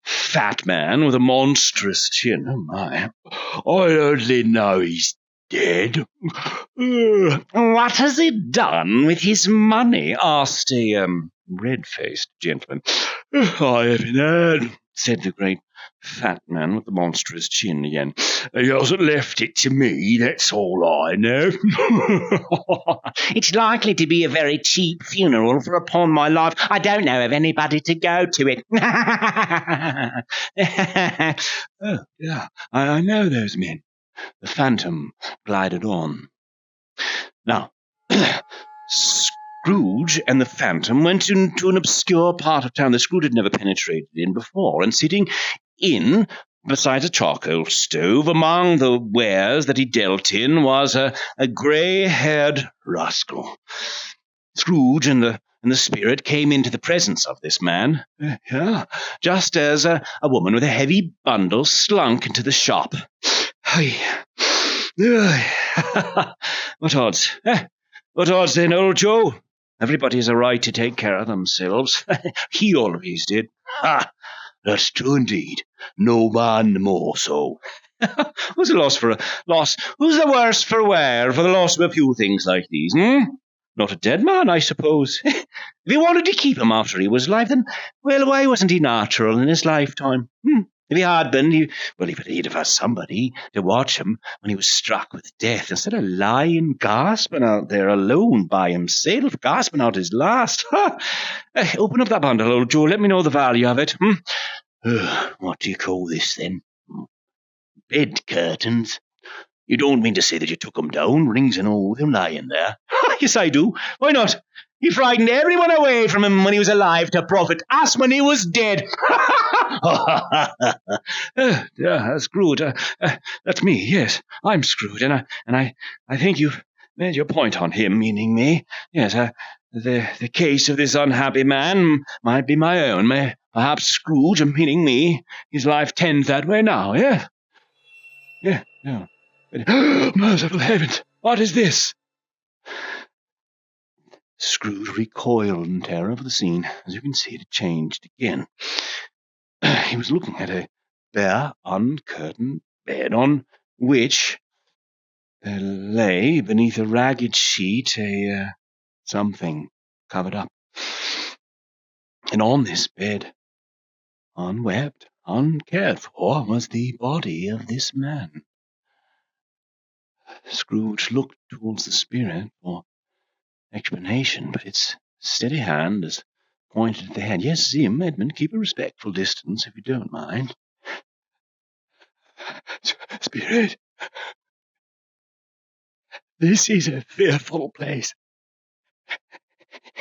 fat man with a monstrous chin. Oh, my. I only know he's dead. What has he done with his money? Asked a red-faced gentleman. I haven't heard, said the great fat man with the monstrous chin again. He hasn't left it to me, that's all I know. It's likely to be a very cheap funeral, for upon my life, I don't know of anybody to go to it. Oh, yeah, I know those men. The phantom glided on. Now, Scrooge and the phantom went into an obscure part of town that Scrooge had never penetrated in before, and sitting in beside a charcoal stove among the wares that he dealt in was a grey-haired rascal. Scrooge and the spirit came into the presence of this man, just as a woman with a heavy bundle slunk into the shop. What odds? What odds then, old Joe? Everybody has a right to take care of themselves. He always did. Ha! That's true indeed. No man more so. Who's the loss for a loss? Who's the worse for wear for the loss of a few things like these, Not a dead man, I suppose. If he wanted to keep him after he was alive, then, well, why wasn't he natural in his lifetime? If he had been, he'd have had somebody to watch him when he was struck with death, instead of lying, gasping out there alone by himself, gasping out his last. Open up that bundle, old Joe. Let me know the value of it. What do you call this, then? Bed curtains. You don't mean to say that you took 'em down, rings and all, with him lying there? Yes, I do. Why not? He frightened everyone away from him when he was alive to profit us when he was dead. Scrooge. That's me, yes. I'm Scrooge, and I think you've made your point on him, meaning me. Yes, the case of this unhappy man might be my own. Perhaps Scrooge, meaning me, his life tends that way now, yeah? Yeah. Merciful heavens, what is this? Scrooge recoiled in terror of the scene. As you can see, it had changed again. He was looking at a bare, uncurtained bed on which there lay, beneath a ragged sheet, something covered up. And on this bed, unwept, uncared for, was the body of this man. Scrooge looked towards the spirit for explanation, but its steady hand as pointed at the head. Yes, Zim, Edmund, keep a respectful distance, if you don't mind. Spirit, this is a fearful place.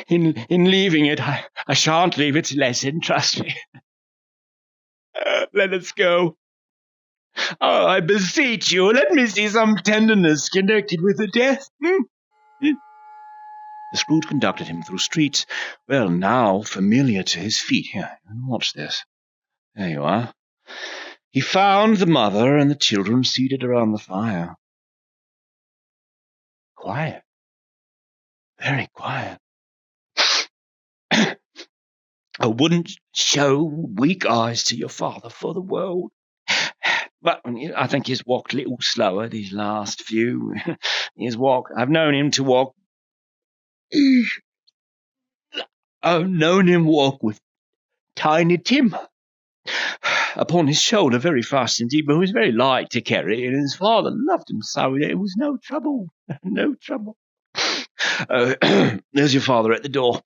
In leaving it, I shan't leave its lesson, trust me. Let us go. Oh, I beseech you, let me see some tenderness connected with the death. The Scrooge conducted him through streets, well, now familiar to his feet. Here, watch this. There you are. He found the mother and the children seated around the fire. Quiet. Very quiet. I wouldn't show weak eyes to your father for the world. But I think he's walked a little slower these last few. I've known him to walk. I've known him walk with Tiny Tim upon his shoulder very fast indeed, but he was very light to carry, and his father loved him so there was no trouble. No trouble. There's your father at the door.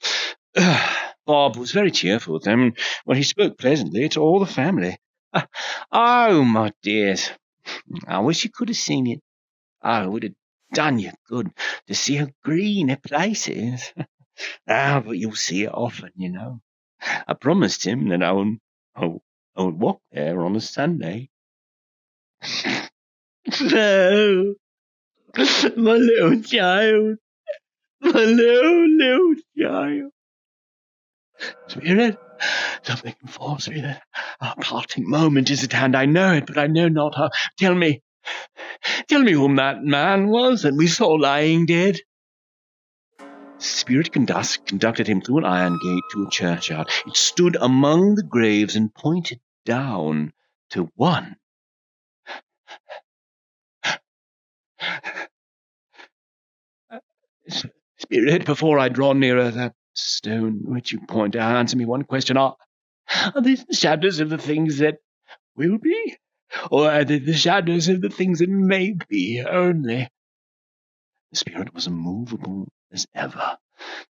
Bob was very cheerful with them, he spoke pleasantly to all the family. Oh, my dears, I wish you could have seen it. Oh, it would have done you good to see how green the place is. But you'll see it often, you know. I promised him that I would walk there on a Sunday. No, my little child, my little child. Spirit, something informs me that our parting moment is at hand. I know it, but I know not how. Tell me whom that man was that we saw lying dead. Spirit conducted him through an iron gate to a churchyard. It stood among the graves and pointed down to one. Spirit, before I draw nearer that stone which you point out, answer me one question. Are these the shadows of the things that will be? Or are they the shadows of the things that may be only? The spirit was immovable as ever,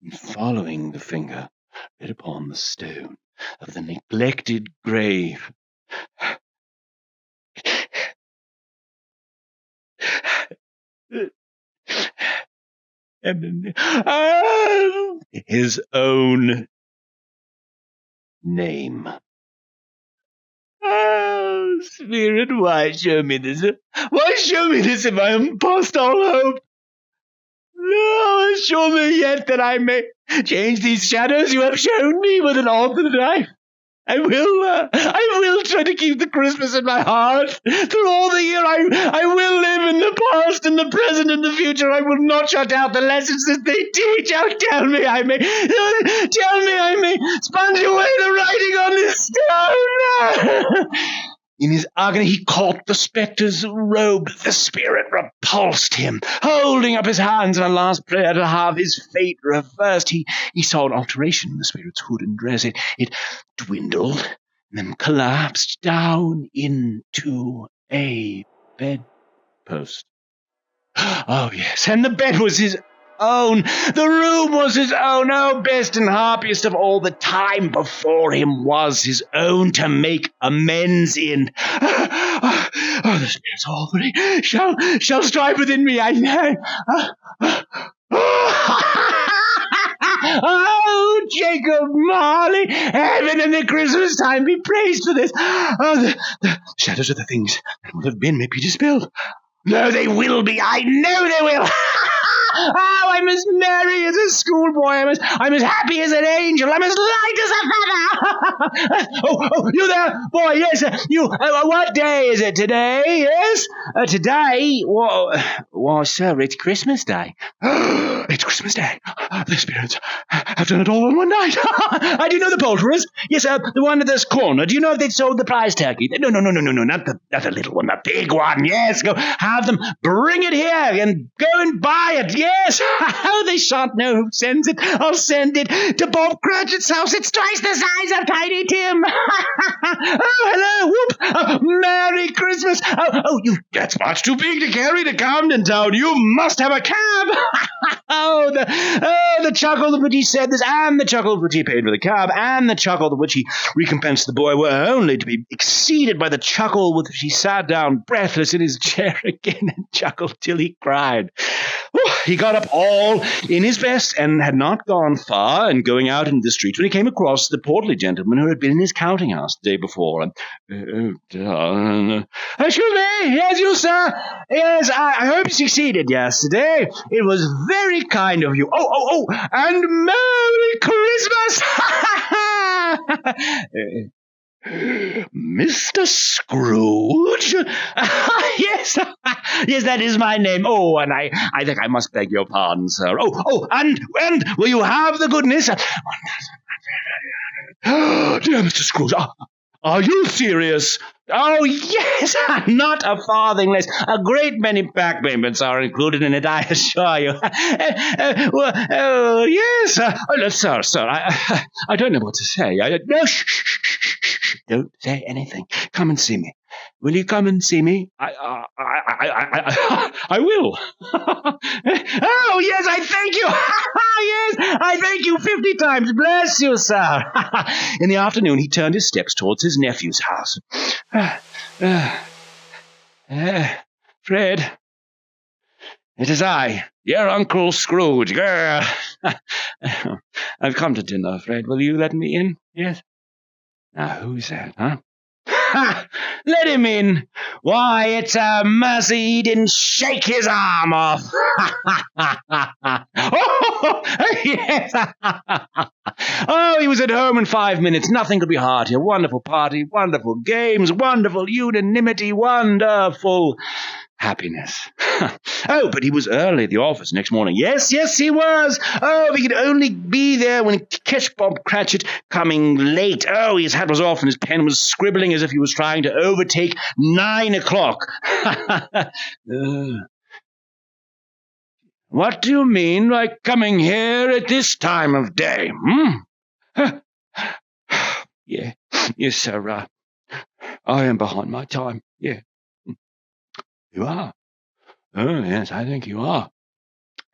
and following the finger lit upon the stone of the neglected grave. His own name. Oh, Spirit, why show me this? Why show me this if I am past all hope? No, show me yet that I may change these shadows you have shown me with an alternate life. I will try to keep the Christmas in my heart. Through all the year, I will live in the past, in the present, and the future. I will not shut out the lessons that they teach. Oh, tell me I may sponge away the writing on this stone. In his agony, he caught the spectre's robe. The spirit repulsed him, holding up his hands in a last prayer to have his fate reversed. He saw an alteration in the spirit's hood and dress. It dwindled and then collapsed down into a bedpost. Oh, yes, and the bed was his own. The room was his own. Oh, best and happiest of all, the time before him was his own to make amends in. Oh, the spirit's already shall strive within me. I know. Oh, Jacob Marley, heaven and the Christmas time be praised for this. Oh, the shadows of the things that would have been may be dispelled. No, they will be. I know they will. Oh, I'm as merry as a schoolboy. I'm as happy as an angel. I'm as light as a feather. Oh, you there, boy? Yes, you. What day is it today? Yes, today. Well, sir, it's Christmas Day. It's Christmas Day. The spirits have done it all in one night. Do you know the poulterers? Yes, the one at this corner. Do you know if they'd sold the prize turkey? No, not the little one, the big one. Yes, go have them bring it here and go and buy it. Yes, they shan't know who sends it. I'll send it to Bob Cratchit's house. It's twice the size of Tiny Tim. Hello, whoop. Merry Christmas. That's much too big to carry to Camden Town. You must have a cab. The chuckle of which he said this, and the chuckle of which he paid for the cab, and the chuckle of which he recompensed the boy were only to be exceeded by the chuckle with which he sat down breathless in his chair again and chuckled till he cried. He got up all in his best and had not gone far, and going out into the street when he came across the portly gentleman who had been in his counting house the day before. Excuse me, yes, you, sir. Yes, I hope you succeeded yesterday. It was very kind of you. Oh, and Merry Christmas! Mr. Scrooge? Yes, that is my name. Oh, and I think I must beg your pardon, sir. Oh, and will you have the goodness? Dear Mr. Scrooge, are you serious? Oh, yes, not a farthing less. A great many back payments are included in it, I assure you. Yes, sir, I don't know what to say. No, shh, don't say anything. Come and see me. Will you come and see me? I will. Oh, yes, I thank you. Yes, I thank you 50 times. Bless you, sir. In the afternoon, he turned his steps towards his nephew's house. Fred, it is I, dear Uncle Scrooge. I've come to dinner, Fred. Will you let me in? Yes. Now, who's that, huh? Let him in. Why, it's a mercy he didn't shake his arm off. Oh, yes. Oh, he was at home in 5 minutes. Nothing could be heartier. Wonderful party, wonderful games, wonderful unanimity, wonderful happiness. Oh, but he was early at the office next morning. Yes, he was. Oh, if he could only be there when he catch Bob Cratchit coming late. Oh, his hat was off and his pen was scribbling as if he was trying to overtake 9 o'clock. What do you mean by coming here at this time of day? Yeah, yes, sir. I am behind my time. Yeah. You are? Oh, yes, I think you are.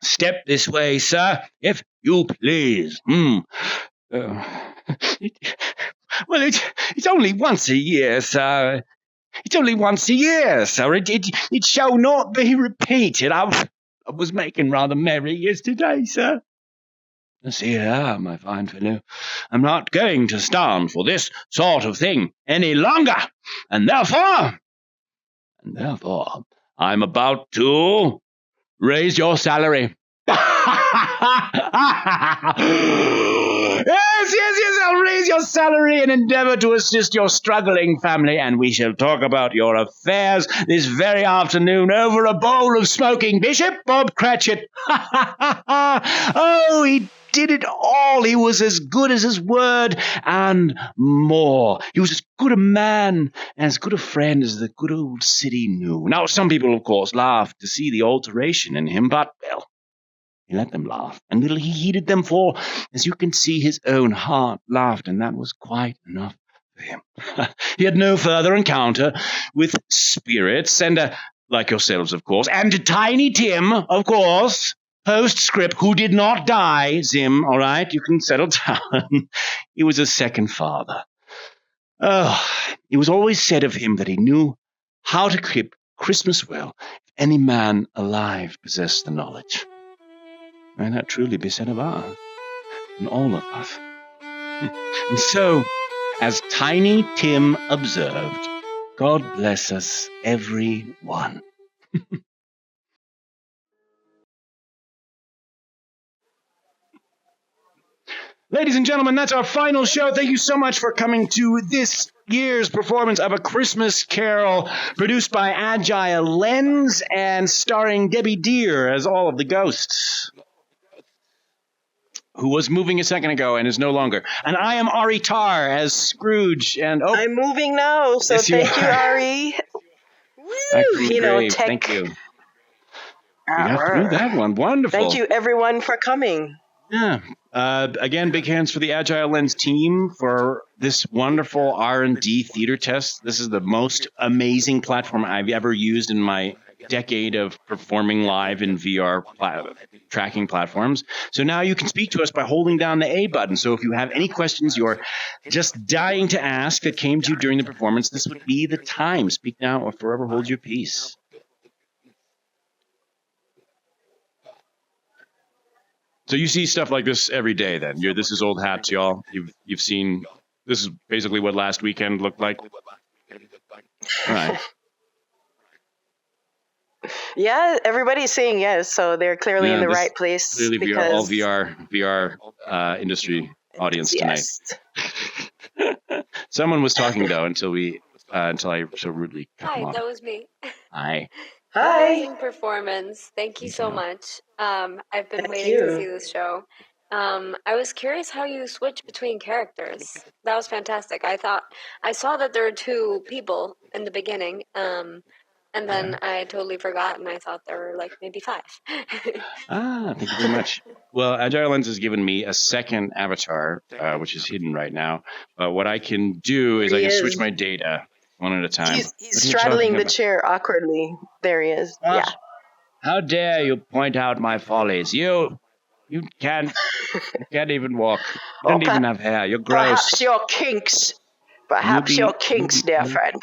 Step this way, sir, if you please. Well, it's only once a year, sir. It's only once a year, sir. It shall not be repeated. I was making rather merry yesterday, sir. See here, my fine fellow, I'm not going to stand for this sort of thing any longer, and therefore, I'm about to raise your salary. Yes, I'll raise your salary and endeavor to assist your struggling family, and we shall talk about your affairs this very afternoon over a bowl of smoking Bishop Bob Cratchit. Oh, he did it all. He was as good as his word and more. He was as good a man and as good a friend as the good old city knew. Now, some people, of course, laughed to see the alteration in him, but, well, he let them laugh, and little he heeded them, for, as you can see, his own heart laughed, and that was quite enough for him. He had no further encounter with spirits, and, like yourselves, of course, and Tiny Tim, of course, postscript, who did not die, Zim, all right? You can settle down. He was a second father. Oh, it was always said of him that he knew how to keep Christmas well, if any man alive possessed the knowledge. May that truly be said of us, and all of us. And so, as Tiny Tim observed, God bless us, every one. Ladies and gentlemen, that's our final show. Thank you so much for coming to this year's performance of A Christmas Carol, produced by Agile Lens and starring Debbie Deere as all of the ghosts, who was moving a second ago and is no longer. And I am Ari Tarr as Scrooge. And I'm moving now, so yes, thank you, Ari. Woo! Tech. Thank you. We got through that one. Wonderful. Thank you, everyone, for coming. Yeah. Again, big hands for the Agile Lens team for this wonderful R&D theater test. This is the most amazing platform I've ever used in my decade of performing live in VR tracking platforms. So now you can speak to us by holding down the A button. So if you have any questions you're just dying to ask that came to you during the performance, this would be the time. Speak now or forever hold your peace. So you see stuff like this every day then. This is old hats, y'all. You've seen, this is basically what last weekend looked like. All right. Yeah, everybody's saying yes, so they're clearly in the right place. Clearly, because all VR industry audience tonight. Someone was talking though until I so rudely cut them off. Hi, that was me. Hi. Amazing performance. Thank you so much. I've been waiting to see this show. I was curious how you switch between characters. That was fantastic. I saw that there were 2 people in the beginning, and then I totally forgot, and I thought there were like maybe 5. Thank you very much. Well, Agile Lens has given me a second avatar, which is hidden right now. But what I can do is I can switch my data one at a time. He's straddling the chair awkwardly. There he is. Yeah. How dare you point out my follies? You can't even walk. You don't even have hair. You're gross. Perhaps your kinks. Your kinks, dear friend.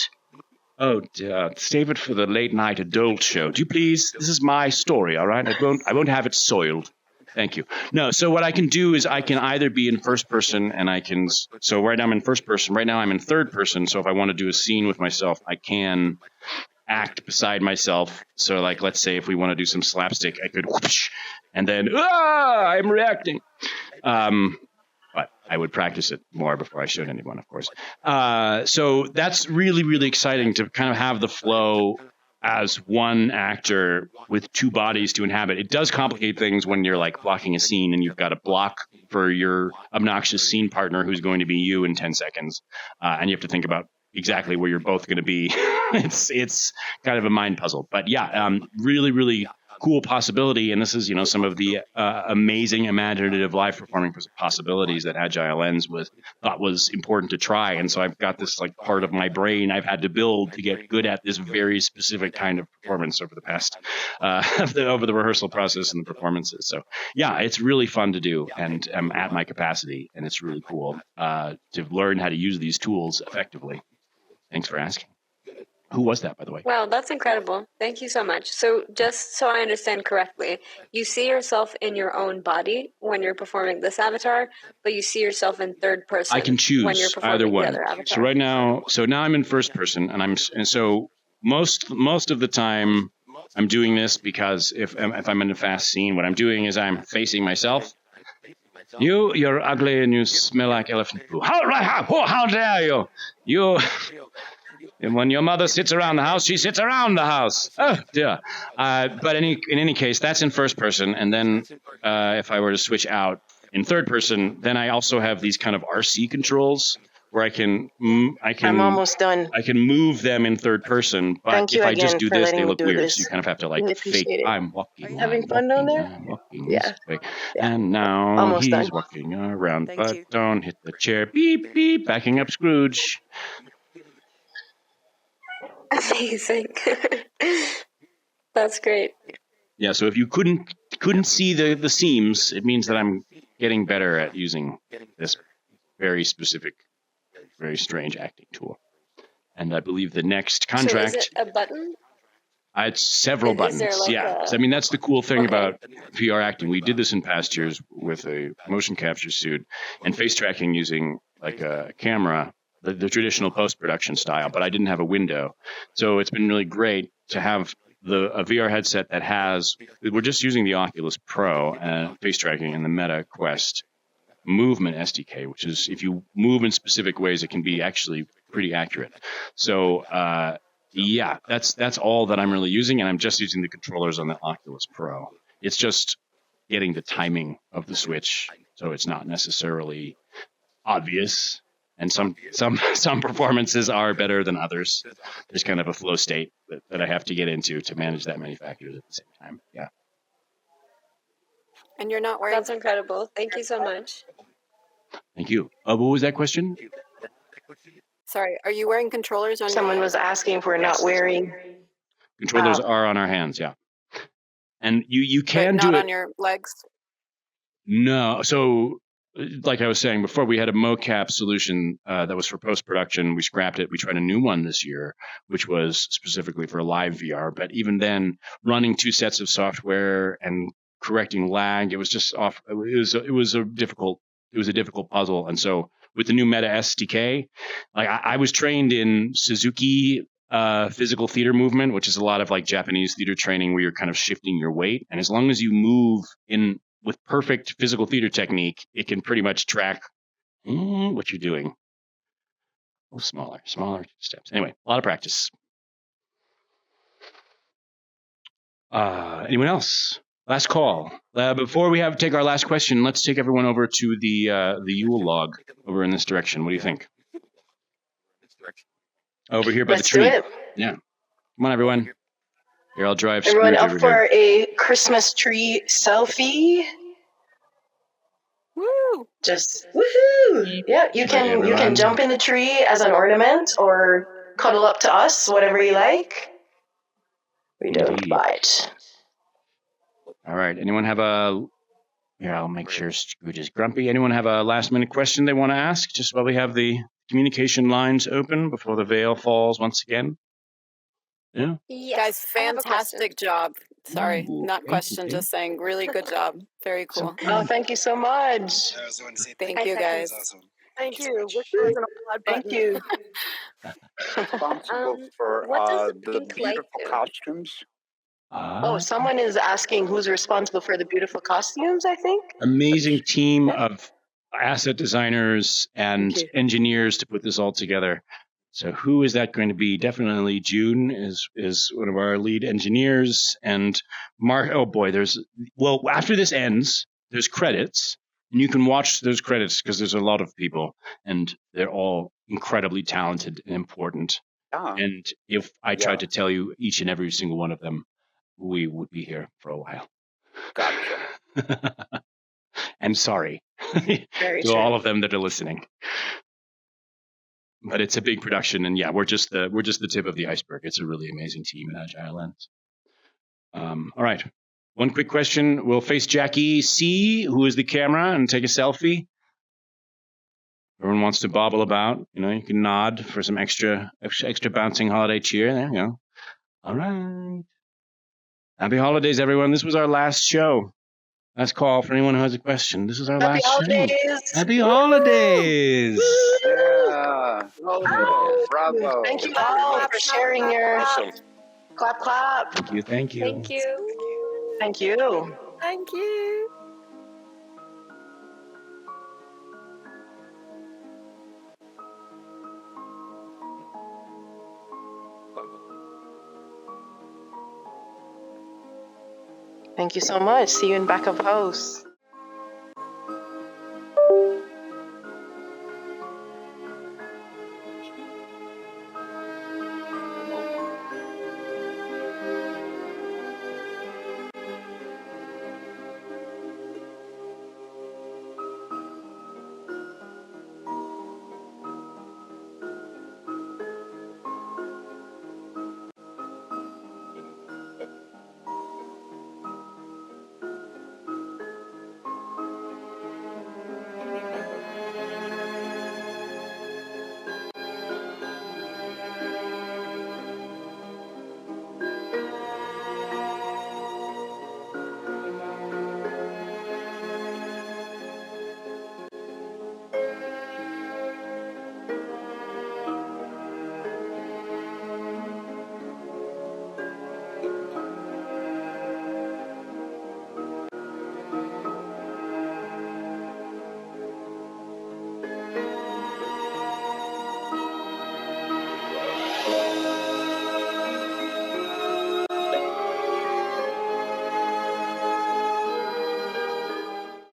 Oh, dear. Save it for the late night adult show. Do you please? This is my story, all right? I won't have it soiled. Thank you. No, so what I can do is I can either be in first person and so right now I'm in first person. Right now I'm in third person. So if I want to do a scene with myself, I can act beside myself. So like, let's say if we want to do some slapstick, I could whoosh, and then, I'm reacting. But I would practice it more before I showed anyone, of course. So that's really, really exciting to kind of have the flow as one actor with two bodies to inhabit. It does complicate things when you're like blocking a scene and you've got a block for your obnoxious scene partner who's going to be you in 10 seconds. And you have to think about exactly where you're both going to be. It's kind of a mind puzzle. But yeah, really, really cool possibility. And this is, some of the amazing imaginative live performing possibilities that Agile Lens thought was important to try. And so I've got this like part of my brain I've had to build to get good at this very specific kind of performance over the past, over the rehearsal process and the performances. So yeah, it's really fun to do. And I'm at my capacity and it's really cool to learn how to use these tools effectively. Thanks for asking. Who was that, by the way? Wow, that's incredible. Thank you so much. So just so I understand correctly, you see yourself in your own body when you're performing this avatar, but you see yourself in third person. I can choose when you're performing either one. The other avatar. So right now, now I'm in first person, and so most of the time I'm doing this because if I'm in a fast scene, what I'm doing is I'm facing myself. You're ugly and you smell like elephant poo. How dare you? And when your mother sits around the house, she sits around the house. Oh, dear. But in any case, that's in first person. And then if I were to switch out in third person, then I also have these kind of RC controls where I can I'm almost done. I can move them in third person. But Thank you if I again just do for this, letting they me look do weird. this. So you kind of have to like Really fake. appreciate it. I'm walking. Are you having fun down there? I'm walking Yeah. this way. Yeah. And now Almost he's done. walking around. Thank But you. don't hit the chair. Beep, beep. Backing up Scrooge. Amazing. That's great. Yeah, so if you couldn't see the seams, it means that I'm getting better at using this very specific, very strange acting tool. And I believe the next contract. So is it a button? It's several buttons. There like yeah. So, I mean, that's the cool thing about VR acting. We did this in past years with a motion capture suit and face tracking using like a camera, the traditional post-production style, but I didn't have a window. So it's been really great to have a VR headset that we're just using the Oculus Pro and face tracking and the Meta Quest movement SDK, which is if you move in specific ways, it can be actually pretty accurate. So, yeah, that's all that I'm really using, and I'm just using the controllers on the Oculus Pro. It's just getting the timing of the switch, so it's not necessarily obvious. And some performances are better than others. There's kind of a flow state that I have to get into to manage that many factors at the same time. Yeah. And you're not wearing... That's incredible. Thank you so much. Thank you. What was that question? Sorry, are you wearing controllers on Someone was asking if we're not wearing... Controllers are on our hands, yeah. And you can do it... not on your legs? No. So, like I was saying before, we had a mocap solution that was for post-production. We scrapped it. We tried a new one this year, which was specifically for live VR. But even then, running two sets of software and correcting lag, it was just off. It was a difficult puzzle. And so with the new Meta SDK, like I was trained in Suzuki physical theater movement, which is a lot of like Japanese theater training where you're kind of shifting your weight. And as long as you move in with perfect physical theater technique, it can pretty much track what you're doing. Oh, smaller steps. Anyway, a lot of practice. Anyone else? Last call. Before we take our last question, let's take everyone over to the Yule log over in this direction. What do you think? Over here by the tree. Let's do it. Yeah. Come on, everyone. Here, I'll drive. Everyone Scrooge up over for here. a Christmas tree selfie? Woo! Just woohoo! Yeah, you can jump in the tree as an ornament or cuddle up to us, whatever you like. We don't bite. All right. Anyone have Here, I'll make sure Scrooge is grumpy. Anyone have a last-minute question they want to ask, just while we have the communication lines open before the veil falls once again? Yeah. Yes, Guys, I have a question. fantastic job. Sorry, Ooh, not okay, question, okay. just saying really good job. Very cool. Oh, thank you so much. I also want to say Thank I you, second. guys. Awesome. Thank so you. much. Wish there was an applaud Thank button. you. Responsible for What does the the pink light beautiful do? costumes. Oh, someone is asking who's responsible for the beautiful costumes, I think. Amazing team of asset designers and Thank you. engineers to put this all together. So who is that going to be? Definitely June is one of our lead engineers, and Mark. Oh boy, after this ends, there's credits, and you can watch those credits because there's a lot of people, and they're all incredibly talented and important. Ah, And if I tried Yeah. to tell you each and every single one of them, we would be here for a while. gotcha. And sorry Very to true. all of them that are listening. But it's a big production, and yeah, we're just the tip of the iceberg. It's a really amazing team at Agile Lens. All right, one quick question: we'll face Jackie C, who is the camera, and take a selfie. Everyone wants to bobble about. You can nod for some extra bouncing holiday cheer. There you go. All right. Happy holidays, everyone. This was our last show. Last call for anyone who has a question. This is our Happy last show. holidays. Happy holidays. Yeah. Bravo. Thank you Thank you very all much. for sharing your Awesome. clap clap. Thank you. Thank you. Thank you. Thank you. Thank you so much. See you in back of house.